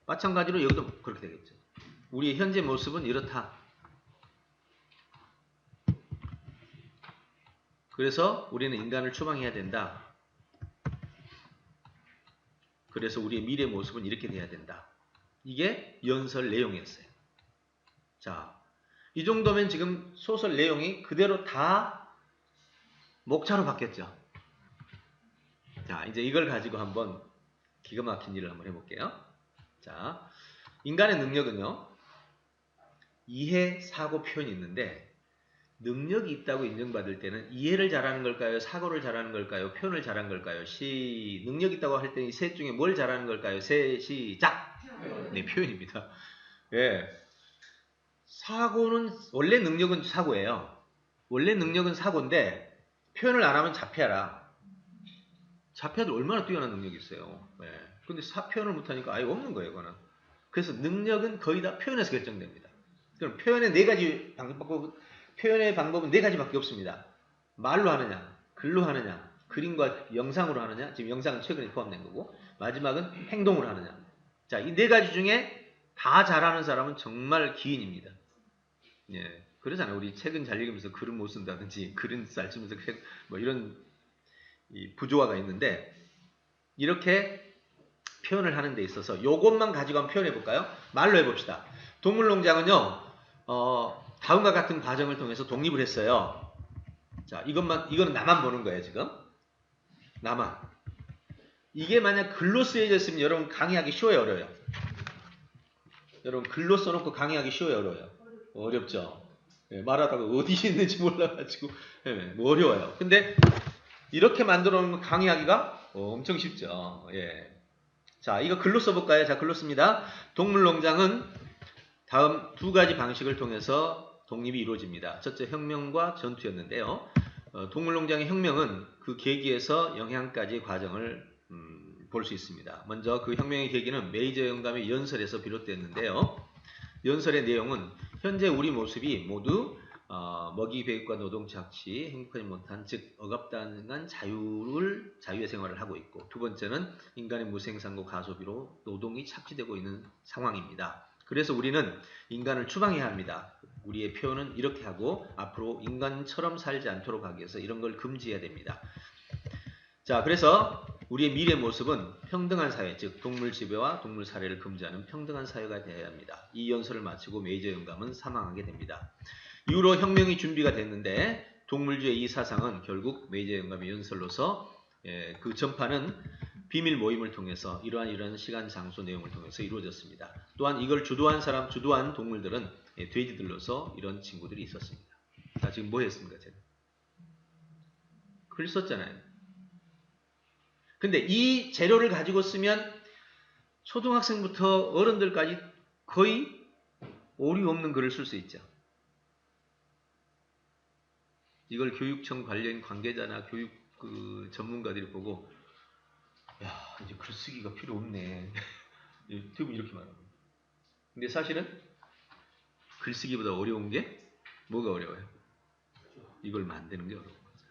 마찬가지로 여기도 그렇게 되겠죠. 우리의 현재 모습은 이렇다. 그래서 우리는 인간을 추방해야 된다. 그래서 우리의 미래 모습은 이렇게 돼야 된다. 이게 연설 내용이었어요. 자, 이 정도면 지금 소설 내용이 그대로 다 목차로 바뀌었죠. 자, 이제 이걸 가지고 한번 기가 막힌 일을 한번 해볼게요. 자, 인간의 능력은요, 이해, 사고, 표현이 있는데 능력이 있다고 인정받을 때는 이해를 잘하는 걸까요? 사고를 잘하는 걸까요? 표현을 잘하는 걸까요? 능력 있다고 할 때는 이 셋 중에 뭘 잘하는 걸까요? 시작! 네, 표현입니다. 예. 사고는, 원래 능력은 사고예요. 원래 능력은 사고인데 표현을 안 하면 자폐라. 자폐아도 얼마나 뛰어난 능력이 있어요. 예. 근데 표현을 못하니까 아예 없는 거예요, 그거는. 그래서 능력은 거의 다 표현에서 결정됩니다. 그럼 표현의 네 가지 표현의 방법은 네 가지밖에 없습니다. 말로 하느냐, 글로 하느냐, 그림과 영상으로 하느냐, 지금 영상은 최근에 포함된 거고, 마지막은 행동으로 하느냐. 자, 이 네 가지 중에 다 잘하는 사람은 정말 기인입니다. 예, 그러잖아요. 우리 책은 잘 읽으면서 글은 못 쓴다든지, 글은 잘 쓰면서 뭐 이런 부조화가 있는데, 이렇게 표현을 하는 데 있어서 요것만 가지고 한번 표현해 볼까요? 말로 해봅시다. 동물농장은요, 다음과 같은 과정을 통해서 독립을 했어요. 자, 이거는 나만 보는 거예요, 지금. 나만. 이게 만약 글로 쓰여져 있으면 여러분 강의하기 쉬워요, 어려워요? 여러분 글로 써놓고 강의하기 쉬워요, 어려워요? 어렵죠. 예, 말하다가 어디 있는지 몰라가지고 뭐 어려워요. 근데 이렇게 만들어 놓은 강의하기가 엄청 쉽죠. 예. 자, 이거 글로 써볼까요? 자, 글로 씁니다. 동물농장은 다음 두 가지 방식을 통해서 독립이 이루어집니다. 첫째, 혁명과 전투였는데요. 동물농장의 혁명은 그 계기에서 영향까지의 과정을 볼 수 있습니다. 먼저 그 혁명의 계기는 메이저 영감의 연설에서 비롯됐는데요. 연설의 내용은 현재 우리 모습이 모두 먹이 배육과 노동 착취, 행복하지 못한 즉 억압당한 자유의 생활을 하고 있고 두 번째는 인간의 무생산고 가소비로 노동이 착취되고 있는 상황입니다. 그래서 우리는 인간을 추방해야 합니다. 우리의 표현은 이렇게 하고 앞으로 인간처럼 살지 않도록 하기 위해서 이런 걸 금지해야 됩니다. 자, 그래서 우리의 미래 모습은 평등한 사회, 즉 동물 지배와 동물 살해를 금지하는 평등한 사회가 되어야 합니다. 이 연설을 마치고 메이저 영감은 사망하게 됩니다. 이후로 혁명이 준비가 됐는데 동물주의 이 사상은 결국 메이저 영감의 연설로서 그 전파는 비밀 모임을 통해서 이러한 시간, 장소, 내용을 통해서 이루어졌습니다. 또한 이걸 주도한 동물들은 돼지들로서 이런 친구들이 있었습니다. 자, 지금 뭐 했습니까, 제가? 글 썼잖아요. 근데 이 재료를 가지고 쓰면 초등학생부터 어른들까지 거의 오류 없는 글을 쓸 수 있죠. 이걸 교육청 관련 관계자나 교육 전문가들이 보고 야, 이제 글쓰기가 필요 없네. 대부분 이렇게 말합니다. 근데 사실은 글쓰기보다 어려운 게 뭐가 어려워요? 이걸 만드는 게 어려운 거죠.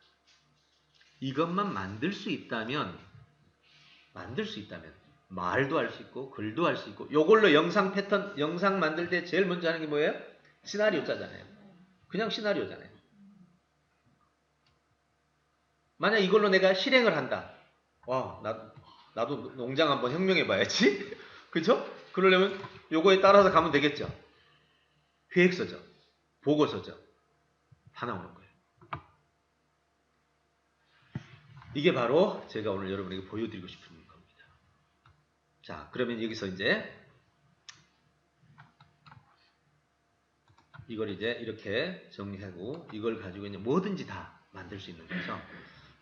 이것만 만들 수 있다면 말도 할 수 있고 글도 할 수 있고 요걸로 영상 만들 때 제일 먼저 하는 게 뭐예요? 시나리오 짜잖아요. 그냥 시나리오잖아요. 만약 이걸로 내가 실행을 한다. 와, 나도 농장 한번 혁명해봐야지. 그죠? 그러려면 요거에 따라서 가면 되겠죠. 계획서죠. 보고서죠. 다 나오는 거예요. 이게 바로 제가 오늘 여러분에게 보여드리고 싶은 겁니다. 자, 그러면 여기서 이제 이걸 이제 이렇게 정리하고 이걸 가지고 이제 뭐든지 다 만들 수 있는 거죠.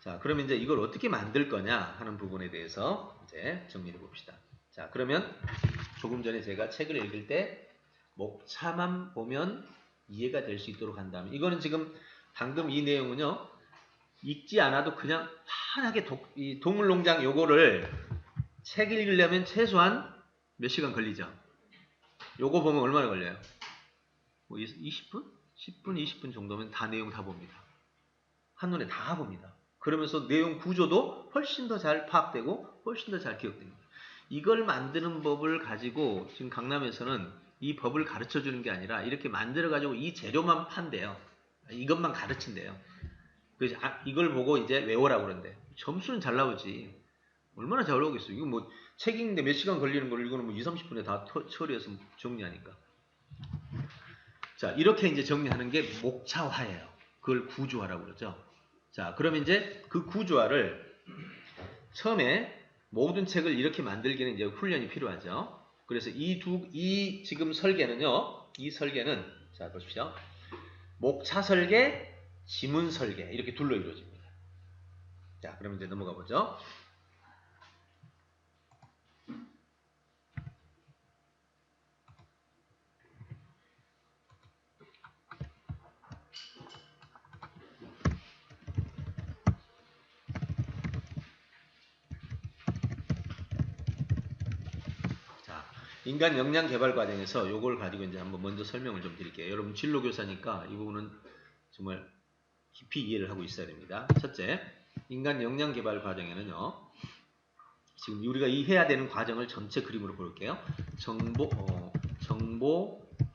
자, 그러면 이제 이걸 어떻게 만들 거냐 하는 부분에 대해서 이제 정리해 봅시다. 자, 그러면 조금 전에 제가 책을 읽을 때 목차만 보면 이해가 될 수 있도록 한다면 이거는 지금 방금 이 내용은요 읽지 않아도 그냥 환하게 이 동물농장 요거를 책 읽으려면 최소한 몇 시간 걸리죠? 요거 보면 얼마나 걸려요? 뭐 20분? 10분, 20분 정도면 다 내용 다 봅니다. 한눈에 다 봅니다. 그러면서 내용 구조도 훨씬 더 잘 파악되고 훨씬 더 잘 기억됩니다. 이걸 만드는 법을 가지고 지금 강남에서는 이 법을 가르쳐 주는 게 아니라 이렇게 만들어 가지고 이 재료만 판대요. 이것만 가르친대요. 그래서 이걸 보고 이제 외워라고 그러는데 점수는 잘 나오지. 얼마나 잘 나오겠어요. 이거 뭐 책 읽는데 몇 시간 걸리는 걸 이거는 뭐 2, 30분에 다 처리해서 정리하니까. 자, 이렇게 이제 정리하는 게 목차화예요. 그걸 구조화라고 그러죠. 자, 그러면 이제 그 구조화를 처음에 모든 책을 이렇게 만들기는 이제 훈련이 필요하죠. 그래서 이 지금 설계는요. 이 설계는 자, 보십시오. 목차 설계, 지문 설계 이렇게 둘로 이루어집니다. 자, 그러면 이제 넘어가 보죠. 인간 역량 개발 과정에서 요걸 가지고 이제 한번 먼저 설명을 좀 드릴게요. 여러분 진로 교사니까 이 부분은 정말 깊이 이해를 하고 있어야 됩니다. 첫째, 인간 역량 개발 과정에는요. 지금 우리가 이해해야 되는 과정을 전체 그림으로 볼게요. 정보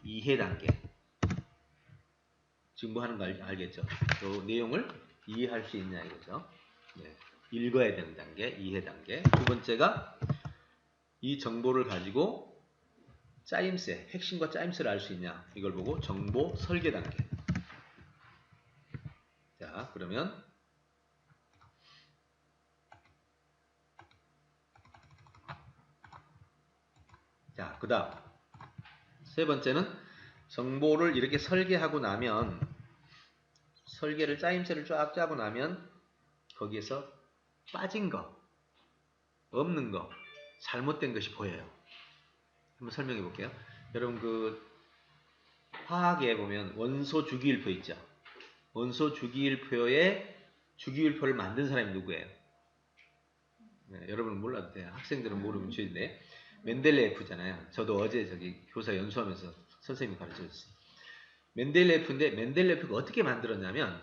이해 단계. 지금 뭐 하는 거 알겠죠? 요 내용을 이해할 수 있냐 이거죠. 네. 읽어야 되는 단계, 이해 단계. 두 번째가 이 정보를 가지고 짜임새, 핵심과 짜임새를 알 수 있냐 이걸 보고 정보 설계 단계. 자, 그러면 자, 그 다음 세 번째는 정보를 이렇게 설계하고 나면 설계를 짜임새를 쫙 짜고 나면 거기에서 빠진 거, 없는 거, 잘못된 것이 보여요. 한번 설명해 볼게요. 여러분 그 화학에 보면 원소 주기율표 있죠. 원소 주기율표에 주기율표를 만든 사람이 누구예요? 네, 여러분은 몰라도 돼요. 학생들은 모르면 죄인데 멘델레예프잖아요. 저도 어제 저기 교사 연수하면서 선생님이 가르쳐줬어요. 멘델레프인데 멘델레프가 어떻게 만들었냐면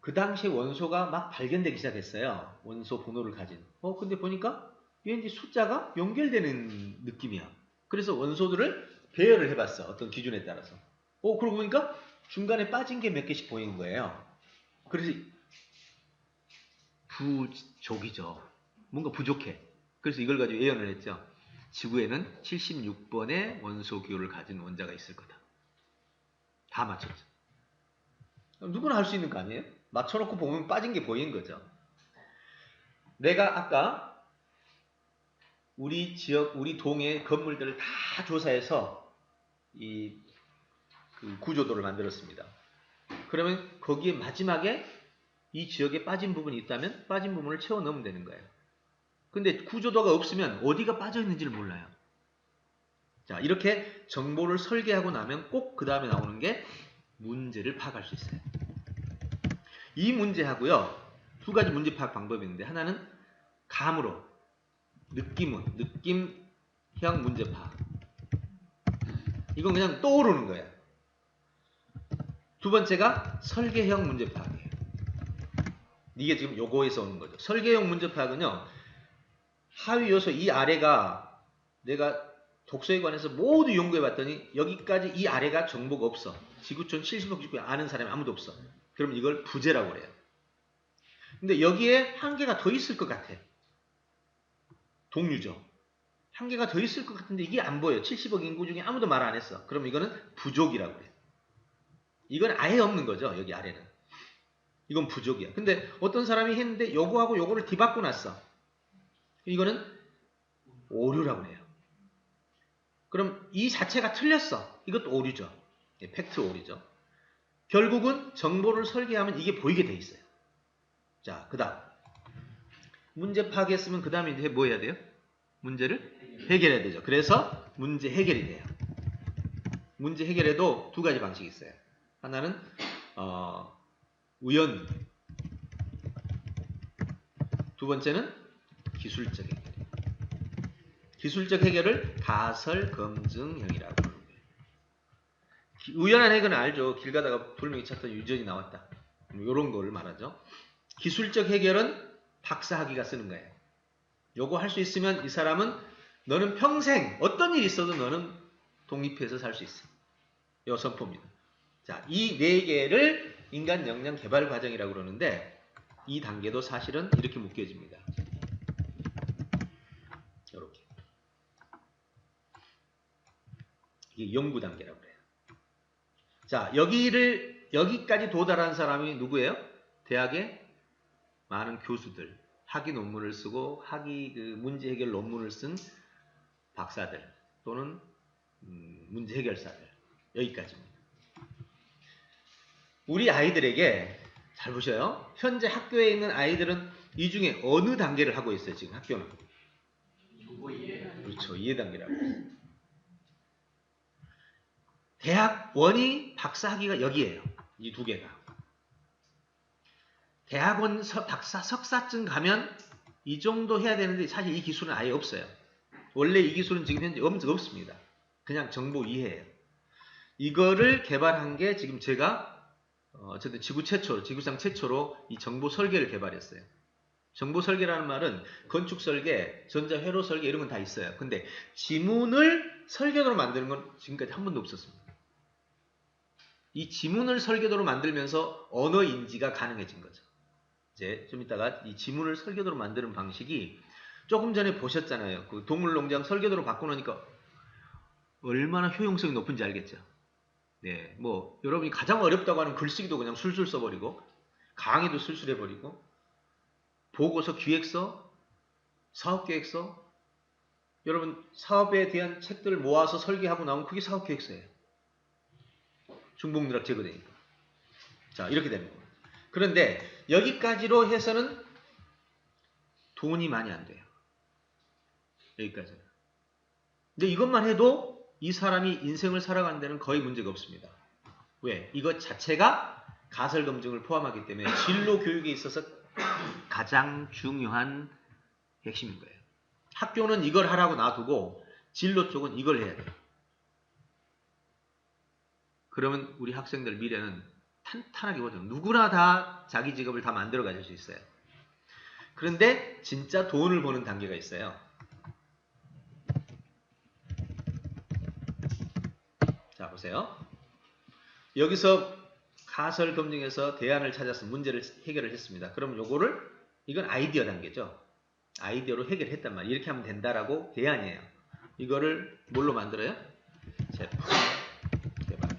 그 당시에 원소가 막 발견되기 시작했어요. 원소 번호를 가진. 근데 보니까 왠지 숫자가 연결되는 느낌이야. 그래서 원소들을 배열을 해봤어. 어떤 기준에 따라서. 그러고 보니까 중간에 빠진 게 몇 개씩 보이는 거예요. 그래서 부족이죠. 뭔가 부족해. 그래서 이걸 가지고 예언을 했죠. 지구에는 76번의 원소 기호를 가진 원자가 있을 거다. 다 맞췄죠. 누구나 할 수 있는 거 아니에요? 맞춰놓고 보면 빠진 게 보이는 거죠. 내가 아까 우리 지역, 우리 동의 건물들을 다 조사해서 그 구조도를 만들었습니다. 그러면 거기에 마지막에 이 지역에 빠진 부분이 있다면 빠진 부분을 채워 넣으면 되는 거예요. 근데 구조도가 없으면 어디가 빠져 있는지를 몰라요. 자, 이렇게 정보를 설계하고 나면 꼭 그 다음에 나오는 게 문제를 파악할 수 있어요. 이 문제하고요, 두 가지 문제 파악 방법이 있는데, 하나는 감으로, 느낌형 문제 파악. 이건 그냥 떠오르는 거예요. 두 번째가 설계형 문제 파악이에요. 이게 지금 요거에서 오는 거죠. 설계형 문제 파악은요, 하위 요소 이 아래가 내가 독서에 관해서 모두 연구해 봤더니 여기까지 이 아래가 정보가 없어. 지구촌 70억 지구에 아는 사람이 아무도 없어. 그럼 이걸 부재라고 그래요. 근데 여기에 한 개가 더 있을 것 같아. 동류죠. 한 개가 더 있을 것 같은데 이게 안 보여. 70억 인구 중에 아무도 말 안 했어. 그럼 이거는 부족이라고 그래요. 이건 아예 없는 거죠. 여기 아래는. 이건 부족이야. 근데 어떤 사람이 했는데 요거하고 요거를 뒤바꿔 놨어. 이거는 오류라고 해요. 그럼 이 자체가 틀렸어. 이것도 오류죠. 팩트 오류죠. 결국은 정보를 설계하면 이게 보이게 돼 있어요. 자, 그 다음. 문제 파악했으면 그 다음에 이제 뭐 해야 돼요? 문제를 해결해야 되죠. 그래서 문제 해결이 돼요. 문제 해결에도 두 가지 방식이 있어요. 하나는 우연, 두 번째는 기술적 해결. 기술적 해결을 가설 검증형이라고 합니다. 우연한 해결은 알죠. 길 가다가 돌멩이 쳤더니 유전이 나왔다. 이런 거를 말하죠. 기술적 해결은 박사학위가 쓰는 거예요. 요거 할 수 있으면 이 사람은 너는 평생 어떤 일이 있어도 너는 독립해서 살 수 있어. 요 선포입니다. 자, 이 네 개를 인간 역량 개발 과정이라고 그러는데 이 단계도 사실은 이렇게 묶여집니다. 이렇게. 이게 연구 단계라고 그래요. 자, 여기까지 도달한 사람이 누구예요? 대학의 많은 교수들, 학위 논문을 쓰고 문제 해결 논문을 쓴 박사들 또는 문제 해결사들, 여기까지입니다. 우리 아이들에게 잘 보셔요. 현재 학교에 있는 아이들은 이 중에 어느 단계를 하고 있어요? 지금 학교는. 그렇죠. 이해 단계라고 해요. 대학원이 박사학위가 여기에요. 이 두 개가. 대학원 박사 석사증 가면 이 정도 해야 되는데 사실 이 기술은 아예 없어요. 원래 이 기술은 지금 현재 없습니다. 그냥 정보 이해예요. 이거를 개발한 게 지금 제가 어쨌든 지구상 최초로 이 정보 설계를 개발했어요. 정보 설계라는 말은 건축 설계, 전자 회로 설계 이런 건 다 있어요. 근데 지문을 설계도로 만드는 건 지금까지 한 번도 없었습니다. 이 지문을 설계도로 만들면서 언어 인지가 가능해진 거죠. 이제 좀 이따가 이 지문을 설계도로 만드는 방식이 조금 전에 보셨잖아요. 그 동물농장 설계도로 바꿔놓으니까 얼마나 효용성이 높은지 알겠죠. 네, 뭐 여러분이 가장 어렵다고 하는 글쓰기도 그냥 술술 써버리고 강의도 술술 해버리고 보고서, 기획서, 사업계획서 여러분 사업에 대한 책들을 모아서 설계하고 나오면 그게 사업계획서예요. 중복누락 제거되니까. 자, 이렇게 되는 거예요. 그런데 여기까지로 해서는 돈이 많이 안 돼요. 여기까지는. 근데 이것만 해도 이 사람이 인생을 살아가는 데는 거의 문제가 없습니다. 왜? 이것 자체가 가설 검증을 포함하기 때문에 진로 교육에 있어서 가장 중요한 핵심인 거예요. 학교는 이걸 하라고 놔두고 진로 쪽은 이걸 해야 돼요. 그러면 우리 학생들 미래는 탄탄하게 보죠. 누구나 다 자기 직업을 다 만들어 가질 수 있어요. 그런데 진짜 돈을 버는 단계가 있어요. 자, 보세요. 여기서 가설 검증해서 대안을 찾아서 문제를 해결을 했습니다. 그럼 이건 아이디어 단계죠. 아이디어로 해결했단 말이에요. 이렇게 하면 된다라고 대안이에요. 이거를 뭘로 만들어요? 제품 개발.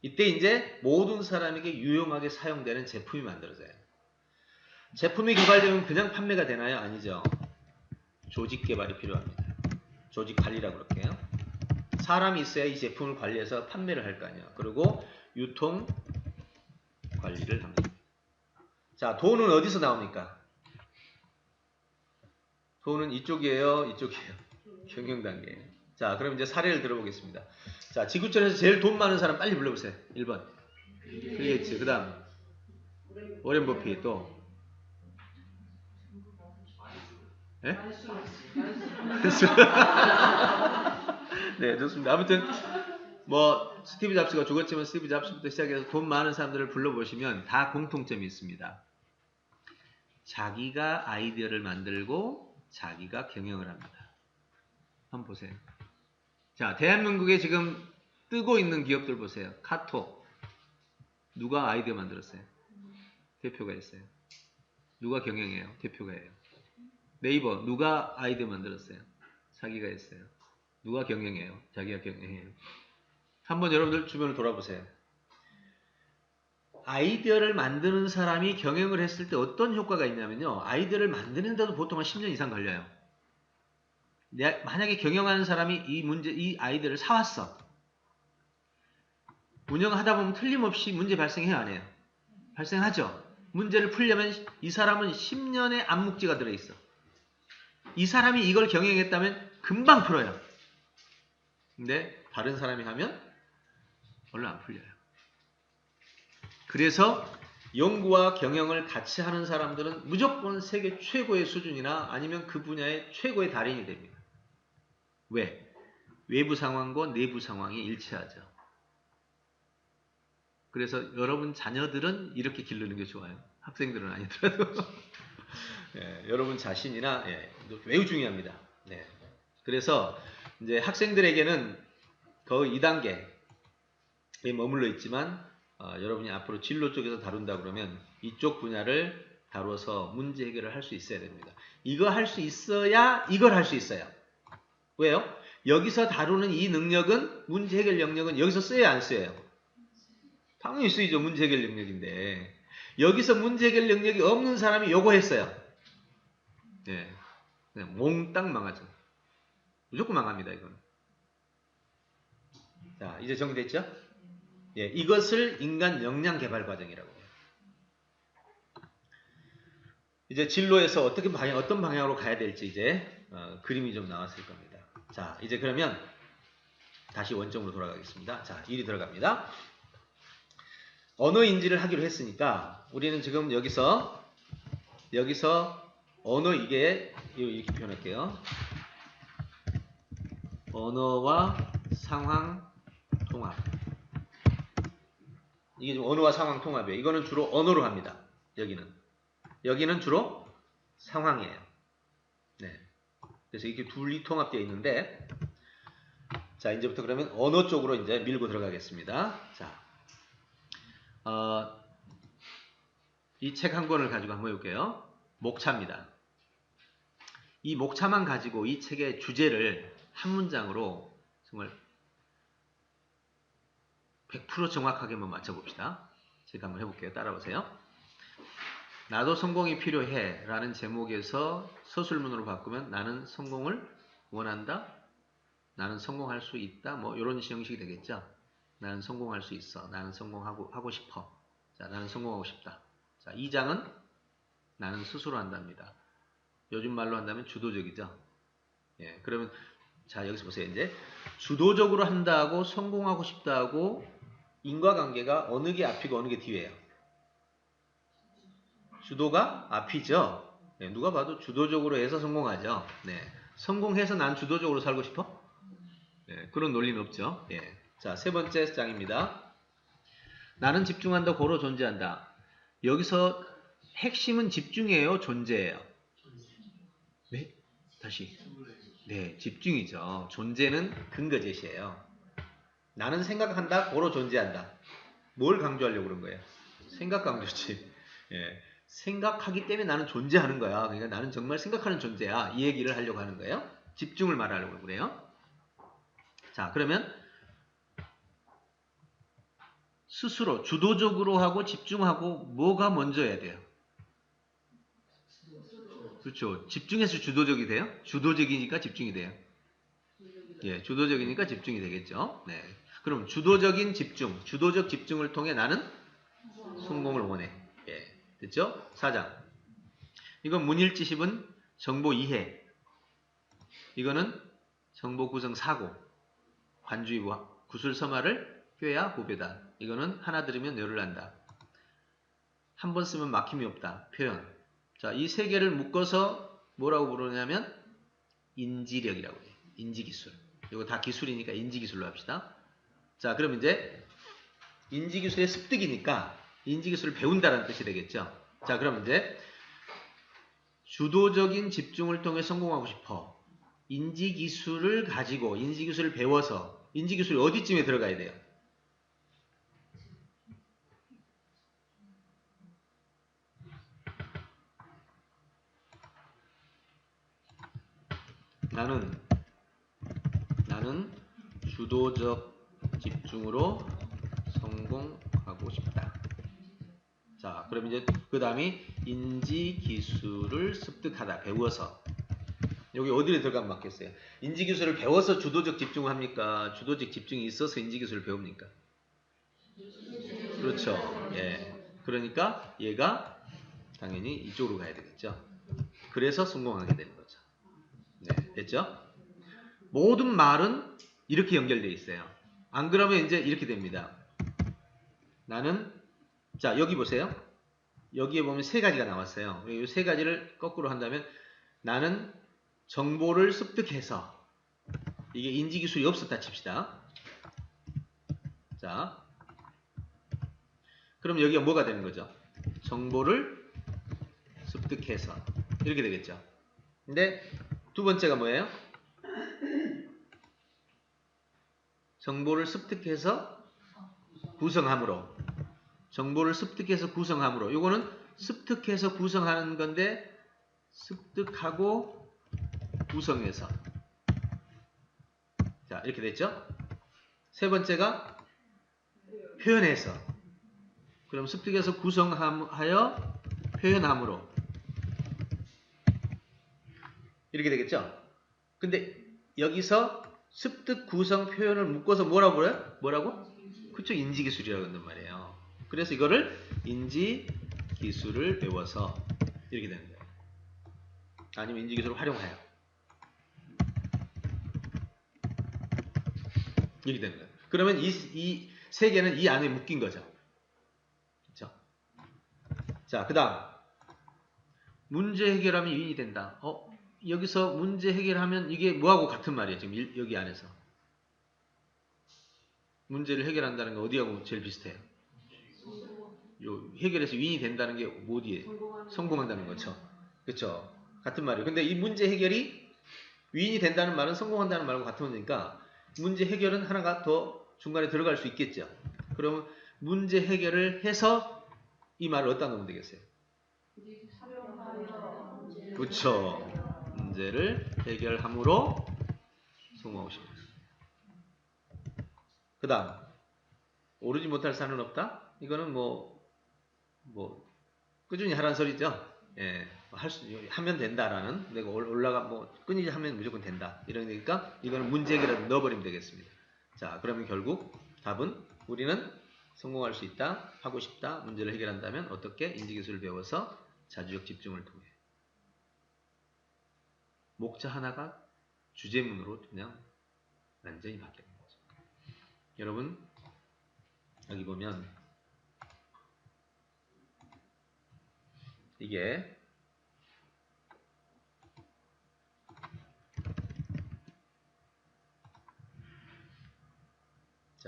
이때 이제 모든 사람에게 유용하게 사용되는 제품이 만들어져요. 제품이 개발되면 그냥 판매가 되나요? 아니죠. 조직 개발이 필요합니다. 조직 관리라고 그럴게요. 사람이 있어야 이 제품을 관리해서 판매를 할 거 아니에요. 그리고 유통 관리를 합니다. 자, 돈은 어디서 나옵니까? 돈은 이쪽이에요, 이쪽이에요. 경영 단계예요. 자, 그럼 이제 사례를 들어보겠습니다. 자, 지구촌에서 제일 돈 많은 사람 빨리 불러보세요. 1번. 빌 게이츠. 그 다음 워렌 버핏. 또 예? 네, 좋습니다. 아무튼 뭐 스티브 잡스가 죽었지만 스티브 잡스부터 시작해서 돈 많은 사람들을 불러보시면 다 공통점이 있습니다. 자기가 아이디어를 만들고 자기가 경영을 합니다. 한번 보세요. 자, 대한민국에 지금 뜨고 있는 기업들 보세요. 카톡. 누가 아이디어 만들었어요? 대표가 있어요. 누가 경영해요? 대표가 해요. 네이버. 누가 아이디어 만들었어요? 자기가 했어요. 누가 경영해요? 자기가 경영해요. 한번 여러분들 주변을 돌아보세요. 아이디어를 만드는 사람이 경영을 했을 때 어떤 효과가 있냐면요. 아이디어를 만드는데도 보통 한 10년 이상 걸려요. 만약에 경영하는 사람이 이 아이디어를 사왔어. 운영하다 보면 틀림없이 문제 발생해요, 안 해요? 발생하죠. 문제를 풀려면 이 사람은 10년의 암묵지가 들어있어. 이 사람이 이걸 경영했다면 금방 풀어요. 근데 다른 사람이 하면 얼른 안 풀려요. 그래서 연구와 경영을 같이 하는 사람들은 무조건 세계 최고의 수준이나 아니면 그 분야의 최고의 달인이 됩니다. 왜? 외부 상황과 내부 상황이 일치하죠. 그래서 여러분 자녀들은 이렇게 기르는 게 좋아요. 학생들은 아니더라도. 예, 여러분 자신이나 매우 중요합니다. 네. 그래서 이제 학생들에게는 거의 2단계에 머물러 있지만 여러분이 앞으로 진로 쪽에서 다룬다 그러면 이쪽 분야를 다뤄서 문제 해결을 할 수 있어야 됩니다. 이거 할 수 있어야 이걸 할 수 있어요. 왜요? 여기서 다루는 이 능력은 문제 해결 영역은 여기서 써야 안 써요? 당연히 쓰이죠. 문제 해결 영역인데 여기서 문제 해결 영역이 없는 사람이 요거 했어요. 네. 그냥 몽땅 망하죠. 무조건 망합니다. 이건. 자, 이제 정리됐죠? 예, 이것을 인간 역량 개발 과정이라고 해요. 이제 진로에서 어떤 방향으로 가야 될지 이제 그림이 좀 나왔을 겁니다. 자, 이제 그러면 다시 원점으로 돌아가겠습니다. 자, 일이 들어갑니다. 언어 인지를 하기로 했으니까 우리는 지금 여기서 언어 이게 이렇게 표현할게요. 언어와 상황 통합. 이게 좀 언어와 상황 통합이에요. 이거는 주로 언어로 합니다. 여기는 주로 상황이에요. 네. 그래서 이렇게 둘이 통합되어 있는데, 자, 이제부터 그러면 언어 쪽으로 이제 밀고 들어가겠습니다. 자, 이 책 한 권을 가지고 한번 해볼게요. 목차입니다. 이 목차만 가지고 이 책의 주제를 한 문장으로 정말 100% 정확하게 한번 맞춰봅시다. 제가 한번 해볼게요. 따라오세요. 나도 성공이 필요해 라는 제목에서 서술문으로 바꾸면 나는 성공을 원한다. 나는 성공할 수 있다. 뭐 이런 형식이 되겠죠. 나는 성공할 수 있어. 나는 성공하고 싶어. 자, 나는 성공하고 싶다. 자, 2장은 나는 스스로 한답니다. 요즘 말로 한다면 주도적이죠. 예, 그러면 자, 여기서 보세요. 이제 주도적으로 한다고 성공하고 싶다고 인과관계가 어느 게 앞이고 어느 게 뒤에요? 주도가 앞이죠. 네, 누가 봐도 주도적으로 해서 성공하죠. 네, 성공해서 난 주도적으로 살고 싶어? 네, 그런 논리는 없죠. 예. 자, 세 번째 장입니다. 나는 집중한다, 고로 존재한다. 여기서 핵심은 집중이에요, 존재예요? 네? 다시. 네, 집중이죠. 존재는 근거 제시예요. 나는 생각한다, 고로 존재한다. 뭘 강조하려고 그런 거예요? 생각 강조지. 예. 생각하기 때문에 나는 존재하는 거야. 그러니까 나는 정말 생각하는 존재야. 이 얘기를 하려고 하는 거예요. 집중을 말하려고 그래요. 자, 그러면 스스로 주도적으로 하고 집중하고 뭐가 먼저여야 돼요? 그렇죠. 집중해서 주도적이 돼요? 주도적이니까 집중이 돼요. 예, 주도적이니까 집중이 되겠죠. 네. 그럼 주도적인 집중, 주도적 집중을 통해 나는 성공을 원해. 예, 됐죠? 4장. 이건 문일지십은 정보 이해. 이거는 정보 구성 사고. 관주의와 구술서마를 꾀야 보배다. 이거는 하나 들으면 열을 난다. 한 번 쓰면 막힘이 없다. 표현. 자, 이 세 개를 묶어서 뭐라고 부르냐면 인지력이라고 해요. 인지기술. 이거 다 기술이니까 인지기술로 합시다. 자, 그럼 이제 인지기술의 습득이니까 인지기술을 배운다는 뜻이 되겠죠. 자, 그럼 이제 주도적인 집중을 통해 성공하고 싶어. 인지기술을 가지고 인지기술을 배워서 인지기술이 어디쯤에 들어가야 돼요? 나는 주도적 집중으로 성공하고 싶다. 자, 그럼 이제 그 다음이 인지기술을 습득하다, 배워서. 여기 어디에 들어가면 맞겠어요? 인지기술을 배워서 주도적 집중을 합니까? 주도적 집중이 있어서 인지기술을 배웁니까? 그렇죠. 예. 그러니까 얘가 당연히 이쪽으로 가야 되겠죠. 그래서 성공하게 되는 거죠. 네, 됐죠? 모든 말은 이렇게 연결되어 있어요. 안 그러면 이제 이렇게 됩니다. 나는, 자, 여기 보세요. 여기에 보면 세 가지가 나왔어요. 이 세 가지를 거꾸로 한다면 나는 정보를 습득해서, 이게 인지기술이 없었다 칩시다. 자, 그럼 여기가 뭐가 되는 거죠? 정보를 습득해서 이렇게 되겠죠. 근데 두 번째가 뭐예요? 정보를 습득해서 구성함으로. 정보를 습득해서 구성함으로. 요거는 습득해서 구성하는 건데 습득하고 구성해서. 자, 이렇게 됐죠? 세 번째가 표현해서. 그럼 습득해서 구성하여 표현함으로. 이렇게 되겠죠? 근데 여기서 습득, 구성, 표현을 묶어서 뭐라고 그래요? 뭐라고? 그쵸, 인지기술이라고 한단 말이에요. 그래서 이거를 인지기술을 배워서 이렇게 되는 거예요. 아니면 인지기술을 활용하여. 이렇게 되는 거예요. 그러면 이 세 개는 이 안에 묶인 거죠. 그쵸? 자, 그 다음. 문제 해결하면 유인이 된다. 여기서 문제 해결하면 이게 뭐하고 같은 말이에요. 지금 여기 안에서. 문제를 해결한다는 게 어디하고 제일 비슷해요? 요 해결해서 유인이 된다는 게 어디에? 성공한다는 거죠. 그렇죠? 같은 말이에요. 근데 이 문제 해결이 유인이 된다는 말은 성공한다는 말과 같은 거니까 문제 해결은 하나가 더 중간에 들어갈 수 있겠죠. 그러면 문제 해결을 해서 이 말을 어디다 넣으면 되겠어요? 그렇죠. 문제를 해결함으로 성공하고 싶어요. 그 다음 오르지 못할 산은 없다? 이거는 뭐 꾸준히 하라는 소리죠. 예, 하면 된다라는, 내가 올라가, 끊이지 하면 무조건 된다. 이러니까, 이거는 문제 해결에 넣어버리면 되겠습니다. 자, 그러면 결국 답은 우리는 성공할 수 있다, 하고 싶다, 문제를 해결한다면 어떻게? 인지기술을 배워서 자주적 집중을 통해. 목차 하나가 주제문으로 그냥 완전히 바뀌는 거죠. 여러분, 여기 보면, 이게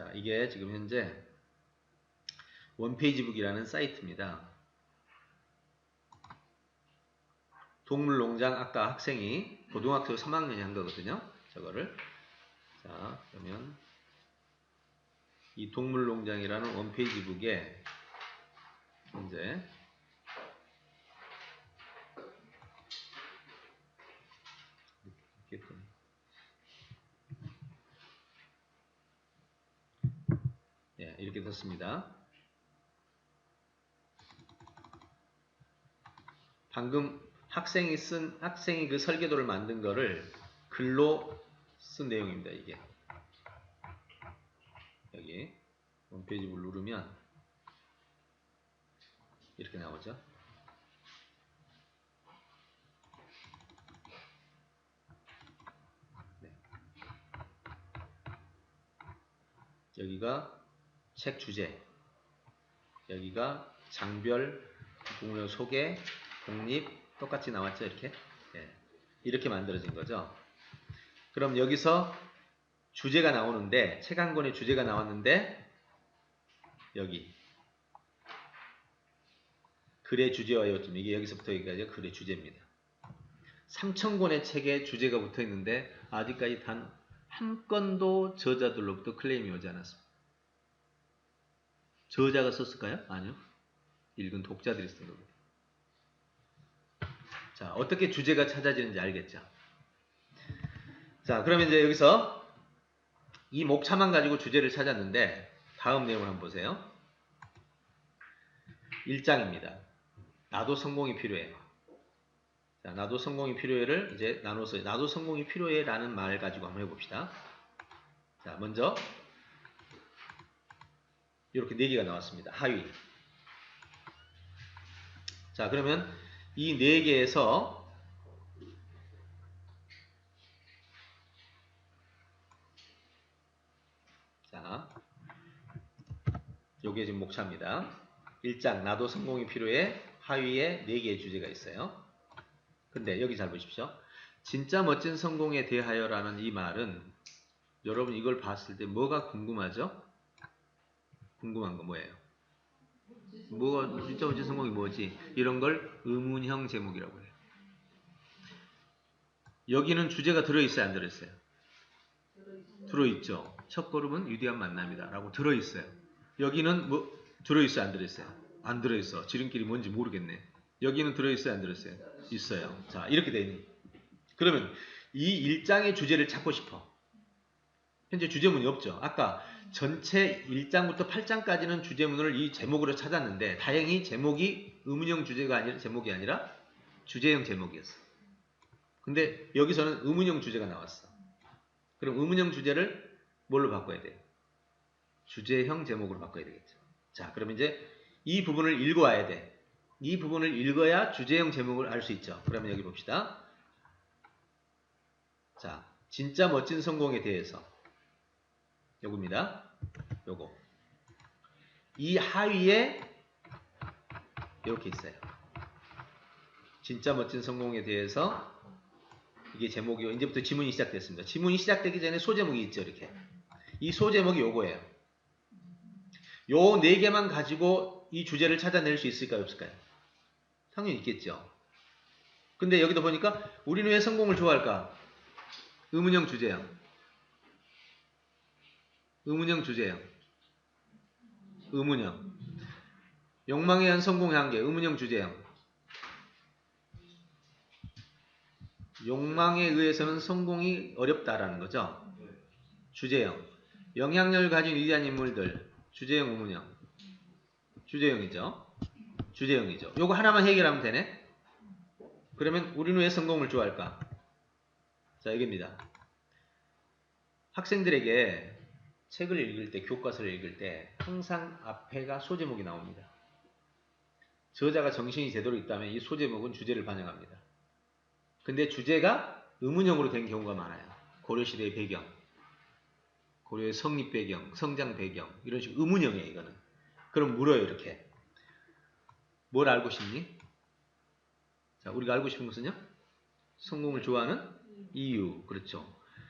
자, 이게 지금 현재 원페이지북이라는 사이트입니다. 동물농장 아까 학생이 고등학교 3학년이 한 거거든요. 저거를. 자, 그러면 이 동물농장이라는 원페이지북에 현재 예, 이렇게 됐습니다. 방금 학생이 그 설계도를 만든 거를 글로 쓴 내용입니다. 이게 여기 홈페이지를 누르면 이렇게 나오죠. 네. 여기가 책 주제, 여기가 장별, 동물 소개, 독립 똑같이 나왔죠. 이렇게 이렇게 만들어진 거죠. 그럼 여기서 주제가 나오는데 책 한 권의 주제가 나왔는데 여기 글의 주제와 요점 이게 여기서부터 여기까지 글의 주제입니다. 3,000권의 책에 주제가 붙어 있는데 아직까지 단 한 건도 저자들로부터 클레임이 오지 않았습니다. 저자가 썼을까요? 아니요. 읽은 독자들이 쓴 거고. 자, 어떻게 주제가 찾아지는지 알겠죠? 자, 그러면 이제 여기서 이 목차만 가지고 주제를 찾았는데 다음 내용을 한번 보세요. 1장입니다. 나도 성공이 필요해. 자, 나도 성공이 필요해를 이제 나눠서 나도 성공이 필요해 라는 말 가지고 한번 해봅시다. 자, 먼저 이렇게 4개가 나왔습니다. 하위. 자, 그러면 이 4개에서 자, 요게 지금 목차입니다. 1장 나도 성공이 필요해 하위에 4개의 주제가 있어요. 근데 여기 잘 보십시오. 진짜 멋진 성공에 대하여라는 이 말은 여러분 이걸 봤을 때 뭐가 궁금하죠? 궁금한 거 뭐예요? 뭐가 진짜 멋진 성공이 뭐지? 이런 걸 의문형 제목이라고 해요. 여기는 주제가 들어있어요? 안 들어있어요? 들어있죠. 첫 걸음은 위대한 만남이다 라고 들어있어요. 여기는 뭐 들어있어요? 안 들어있어요? 안 들어있어. 지름길이 뭔지 모르겠네. 여기는 들어있어요? 안 들어있어요? 있어요. 자, 이렇게 돼 있는. 그러면 이 1장의 주제를 찾고 싶어. 현재 주제문이 없죠. 아까 전체 1장부터 8장까지는 주제문을 이 제목으로 찾았는데 다행히 제목이 의문형 주제가 아니라 제목이 아니라 주제형 제목이었어. 근데 여기서는 의문형 주제가 나왔어. 그럼 의문형 주제를 뭘로 바꿔야 돼요? 주제형 제목으로 바꿔야 되겠죠. 자, 그럼 이제 이 부분을 읽어와야 돼. 이 부분을 읽어야 주제형 제목을 알 수 있죠. 그러면 여기 봅시다. 자, 진짜 멋진 성공에 대해서 요겁니다. 요거. 이 하위에 이렇게 있어요. 진짜 멋진 성공에 대해서 이게 제목이요. 이제부터 지문이 시작됐습니다. 지문이 시작되기 전에 소제목이 있죠. 이렇게. 이 소제목이 요거예요. 요 4개만 가지고 이 주제를 찾아낼 수 있을까요? 없을까요? 당연히 있겠죠. 근데 여기도 보니까 우리는 왜 성공을 좋아할까? 의문형 주제형. 의문형 주제형. 의문형. 욕망에 의한 성공의 한계. 의문형 주제형. 욕망에 의해서는 성공이 어렵다라는 거죠. 주제형. 영향력을 가진 위대한 인물들. 주제형, 의문형. 주제형이죠. 주제형이죠. 요거 하나만 해결하면 되네. 그러면 우리는 왜 성공을 좋아할까? 자, 여기입니다. 학생들에게 책을 읽을 때, 교과서를 읽을 때 항상 앞에가 소제목이 나옵니다. 저자가 정신이 제대로 있다면 이 소제목은 주제를 반영합니다. 근데 주제가 의문형으로 된 경우가 많아요. 고려시대의 배경, 고려의 성립 배경, 성장 배경 이런 식으로 의문형이에요. 이거는. 그럼 물어요. 이렇게. 뭘 알고 싶니? 자, 우리가 알고 싶은 것은요? 성공을 좋아하는 이유. 그렇죠.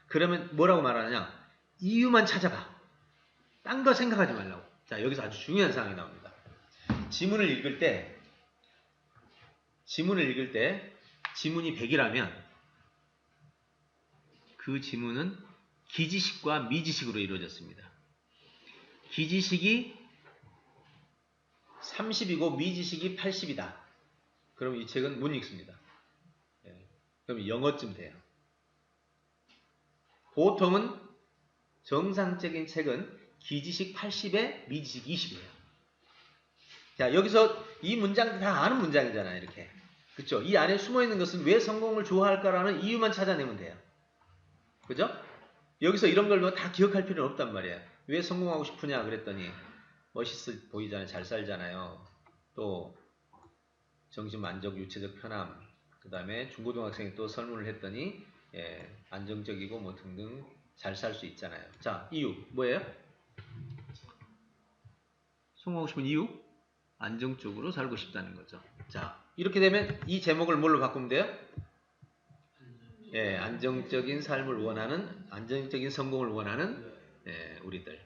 그러면 뭐라고 말하느냐? 이유만 찾아봐. 딴 거 생각하지 말라고. 자, 여기서 아주 중요한 사항이 나옵니다. 지문을 읽을 때 지문이 100이라면 그 지문은 기지식과 미지식으로 이루어졌습니다. 기지식이 30이고 미지식이 80이다. 그럼 이 책은 못 읽습니다. 그럼 영어쯤 돼요. 보통은 정상적인 책은 기지식 80에 미지식 20이에요. 자, 여기서 이 문장 다 아는 문장이잖아요. 이렇게. 그쵸? 이 안에 숨어있는 것은 왜 성공을 좋아할까라는 이유만 찾아내면 돼요. 그죠? 여기서 이런 걸 뭐 다 기억할 필요는 없단 말이에요. 왜 성공하고 싶으냐 그랬더니 멋있어 보이잖아요. 잘 살잖아요. 또 정신만족, 유체적 편함, 그 다음에 중고등학생이 또 설문을 했더니 안정적이고 뭐 등등 잘 살 수 있잖아요. 자, 이유 뭐예요? 성공하고 싶은 이유? 안정적으로 살고 싶다는 거죠. 자, 이렇게 되면 이 제목을 뭘로 바꾸면 돼요? 안정적인 삶을 원하는, 안정적인 성공을 원하는 우리들.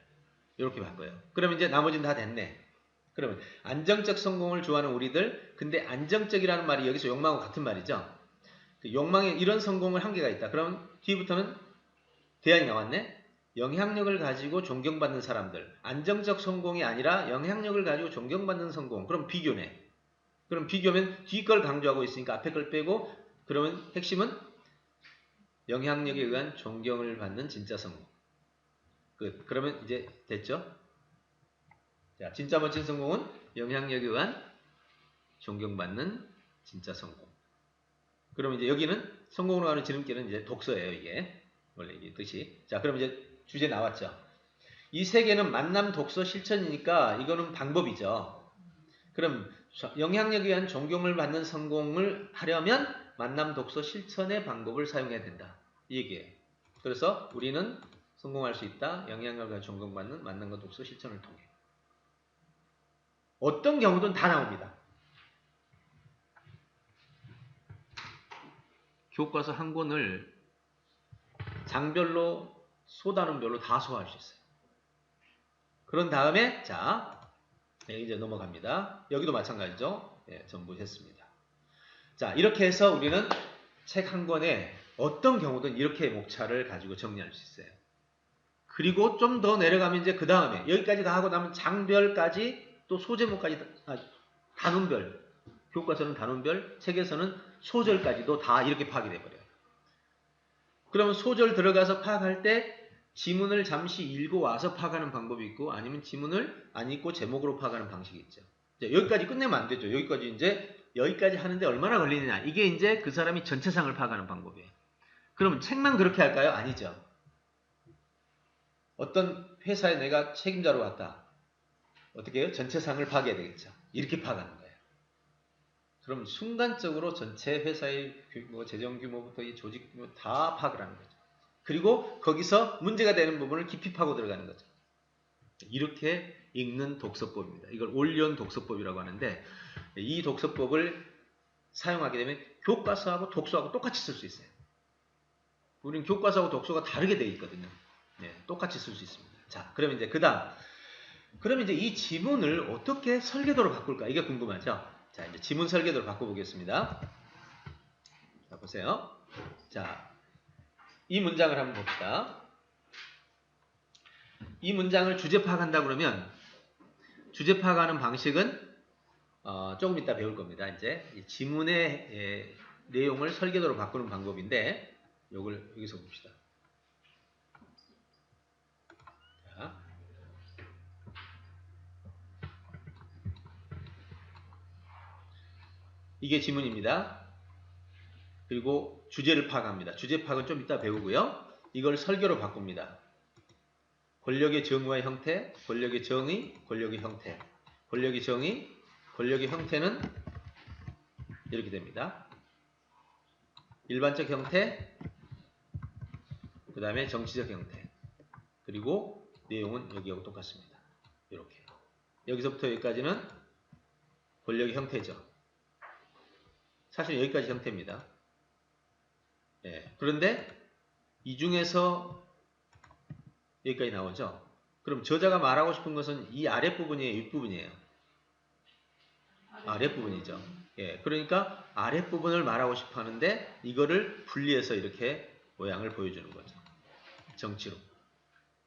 이렇게 바꿔요. 그러면 이제 나머지는 다 됐네. 그러면 안정적 성공을 좋아하는 우리들. 근데 안정적이라는 말이 여기서 욕망하고 같은 말이죠. 그 욕망에 이런 성공을 한계가 있다. 그럼 뒤부터는 대안이 나왔네. 영향력을 가지고 존경받는 사람들. 안정적 성공이 아니라 영향력을 가지고 존경받는 성공. 그럼 비교네. 그럼 비교면 뒤 걸 강조하고 있으니까 앞에 걸 빼고, 그러면 핵심은 영향력에 의한 존경을 받는 진짜 성공. 끝. 그러면 이제 됐죠? 자, 진짜 멋진 성공은 영향력에 의한 존경받는 진짜 성공. 그러면 이제 여기는 성공으로 가는 지름길은 이제 독서예요, 이게. 원래 이게 뜻이. 자, 그럼 이제 주제 나왔죠. 이 세 개는 만남, 독서, 실천이니까 이거는 방법이죠. 그럼 영향력에 의한 존경을 받는 성공을 하려면 만남, 독서, 실천의 방법을 사용해야 된다. 이 얘기예요. 그래서 우리는 성공할 수 있다. 영향력을 존경받는 만남과 독서, 실천을 통해. 어떤 경우든 다 나옵니다. 교과서 한 권을 장별로, 소단원별로 다 소화할 수 있어요. 그런 다음에 자, 이제 넘어갑니다. 여기도 마찬가지죠. 전부 했습니다. 자, 이렇게 해서 우리는 책 한 권에 어떤 경우든 이렇게 목차를 가지고 정리할 수 있어요. 그리고 좀 더 내려가면 이제 그 다음에 여기까지 다 하고 나면 장별까지 또 소제목까지 단원별, 교과서는 단원별, 책에서는 소절까지도 다 이렇게 파악이 돼버려요. 그러면 소절 들어가서 파악할 때 지문을 잠시 읽고 와서 파악하는 방법이 있고, 아니면 지문을 안 읽고 제목으로 파악하는 방식이 있죠. 여기까지 끝내면 안 되죠. 여기까지 하는데 얼마나 걸리느냐. 이게 이제 그 사람이 전체상을 파악하는 방법이에요. 그러면 책만 그렇게 할까요? 아니죠. 어떤 회사에 내가 책임자로 왔다. 어떻게 해요? 전체상을 파악해야 되겠죠. 이렇게 파악하는 거예요. 그럼 순간적으로 전체 회사의 재정 규모부터 이 조직 규모 다 파악을 하는 거죠. 그리고 거기서 문제가 되는 부분을 깊이 파고 들어가는 거죠. 이렇게 읽는 독서법입니다. 이걸 올리언 독서법이라고 하는데, 이 독서법을 사용하게 되면 교과서하고 독서하고 똑같이 쓸 수 있어요. 우리는 교과서하고 독서가 다르게 되어 있거든요. 똑같이 쓸 수 있습니다. 자, 그러면 이제 그러면 이제 이 지문을 어떻게 설계도로 바꿀까? 이게 궁금하죠? 자, 이제 지문 설계도를 바꿔보겠습니다. 자, 보세요. 자, 이 문장을 한번 봅시다. 이 문장을 주제 파악한다 그러면 주제 파악하는 방식은 조금 이따 배울 겁니다. 이제 이 지문의 내용을 설계도로 바꾸는 방법인데, 요걸 여기서 봅시다. 자, 이게 지문입니다. 그리고 주제를 파악합니다. 주제 파악은 좀 이따 배우고요. 이걸 설계로 바꿉니다. 권력의 정의와 형태, 권력의 정의, 권력의 형태. 권력의 정의, 권력의 형태는 이렇게 됩니다. 일반적 형태, 그 다음에 정치적 형태, 그리고 내용은 여기하고 똑같습니다. 이렇게. 여기서부터 여기까지는 권력의 형태죠. 사실 여기까지 형태입니다. 그런데 이 중에서 여기까지 나오죠. 그럼 저자가 말하고 싶은 것은 이 아랫부분이에요, 윗부분이에요? 아랫부분이죠. 예, 그러니까 아랫부분을 말하고 싶어 하는데 이거를 분리해서 이렇게 모양을 보여주는 거죠. 정치로.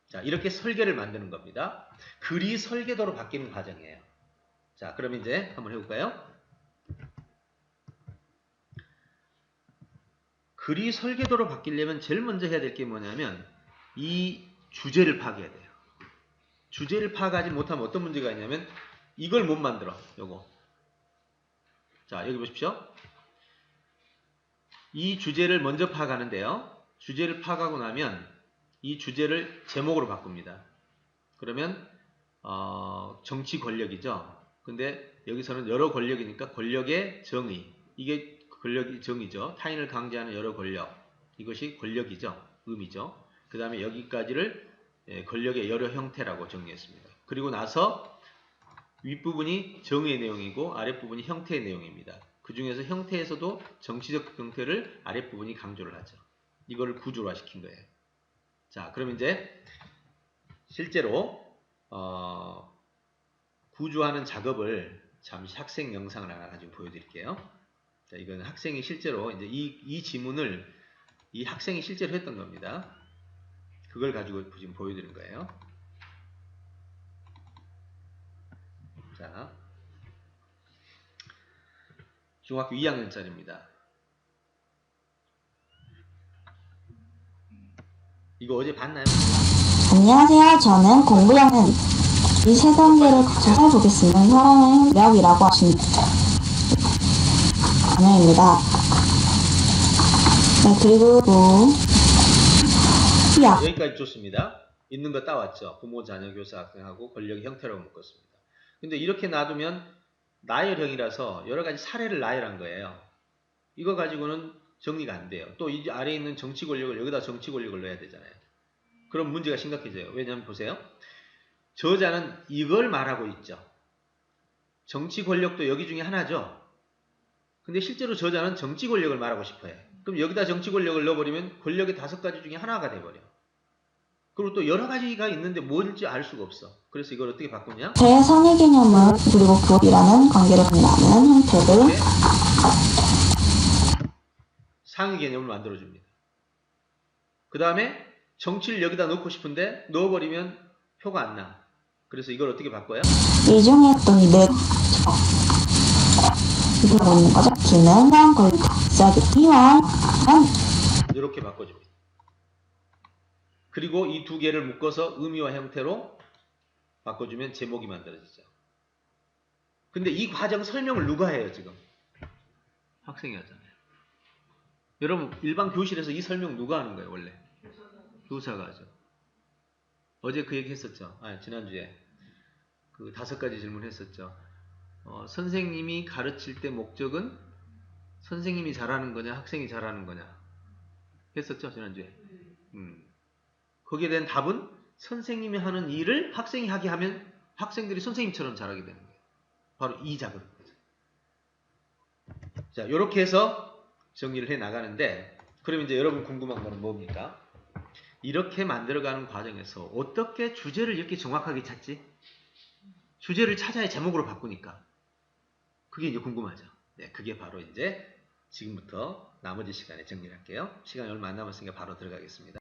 자, 이렇게 설계를 만드는 겁니다. 글이 설계도로 바뀌는 과정이에요. 자, 그럼 이제 한번 해볼까요? 글이 설계도로 바뀌려면 제일 먼저 해야 될 게 뭐냐면 이 주제를 파악해야 돼요. 주제를 파악하지 못하면 어떤 문제가 있냐면 이걸 못 만들어. 요거. 자, 여기 보십시오. 이 주제를 먼저 파악하는데요. 주제를 파악하고 나면 이 주제를 제목으로 바꿉니다. 그러면 정치 권력이죠. 근데 여기서는 여러 권력이니까 권력의 정의. 이게 권력의 정의죠. 타인을 강제하는 여러 권력. 이것이 권력이죠. 의미죠. 그 다음에 여기까지를 권력의 여러 형태라고 정리했습니다. 그리고 나서 윗부분이 정의의 내용이고 아랫부분이 형태의 내용입니다. 그 중에서 형태에서도 정치적 형태를 아랫부분이 강조를 하죠. 이거를 구조화 시킨 거예요. 자, 그럼 이제 실제로 구조하는 작업을 잠시 학생 영상을 하나 가지고 보여드릴게요. 자, 이건 학생이 실제로 이제 이 지문을 이 학생이 실제로 했던 겁니다. 그걸 가지고 지금 보여드린 거예요. 자, 중학교 2학년짜리입니다. 이거 어제 봤나요? 안녕하세요. 저는 공부형은 이 세 단계를 거쳐서 해보겠습니다. 사랑의 매력이라고 하십니다. 안녕입니다. 네, 그리고 희약. 여기까지 좋습니다. 있는 거 따왔죠. 부모, 자녀, 교사, 학생하고 권력의 형태라고 묶었습니다. 근데 이렇게 놔두면 나열형이라서 여러 가지 사례를 나열한 거예요. 이거 가지고는 정리가 안 돼요. 또 이 아래에 있는 정치 권력을 여기다 정치 권력을 넣어야 되잖아요. 그럼 문제가 심각해져요. 왜냐하면 보세요. 저자는 이걸 말하고 있죠. 정치 권력도 여기 중에 하나죠. 근데 실제로 저자는 정치 권력을 말하고 싶어요. 그럼 여기다 정치 권력을 넣어버리면 권력의 5가지 중에 하나가 돼버려. 그리고 또 여러 가지가 있는데 뭔지 알 수가 없어. 그래서 이걸 어떻게 바꾸냐? 대상의 개념을 그리고 그룹이라는 관계를 정리하는 형태를 상위 개념을 만들어줍니다. 그 다음에 정치를 여기다 넣고 싶은데 넣어버리면 표가 안 나. 그래서 이걸 어떻게 바꿔요? 이 중에 어떤 이렇게 보는 거죠. 기능, 권리, 시작이 희망, 이렇게 바꿔줍니다. 그리고 이 두 개를 묶어서 의미와 형태로 바꿔주면 제목이 만들어지죠. 근데 이 과정 설명을 누가 해요, 지금? 학생이 하잖아요. 여러분, 일반 교실에서 이 설명 누가 하는 거예요, 원래? 교사가 하죠. 어제 그 얘기 했었죠. 지난주에. 그 5가지 질문 했었죠. 선생님이 가르칠 때 목적은 선생님이 잘하는 거냐, 학생이 잘하는 거냐. 했었죠, 지난주에. 거기에 대한 답은 선생님이 하는 일을 학생이 하게 하면 학생들이 선생님처럼 잘하게 되는 거예요. 바로 이 작업. 자, 이렇게 해서 정리를 해 나가는데, 그럼 이제 여러분 궁금한 거는 뭡니까? 이렇게 만들어가는 과정에서 어떻게 주제를 이렇게 정확하게 찾지? 주제를 찾아야 제목으로 바꾸니까. 그게 이제 궁금하죠. 네, 그게 바로 이제 지금부터 나머지 시간에 정리할게요. 시간이 얼마 안 남았으니까 바로 들어가겠습니다.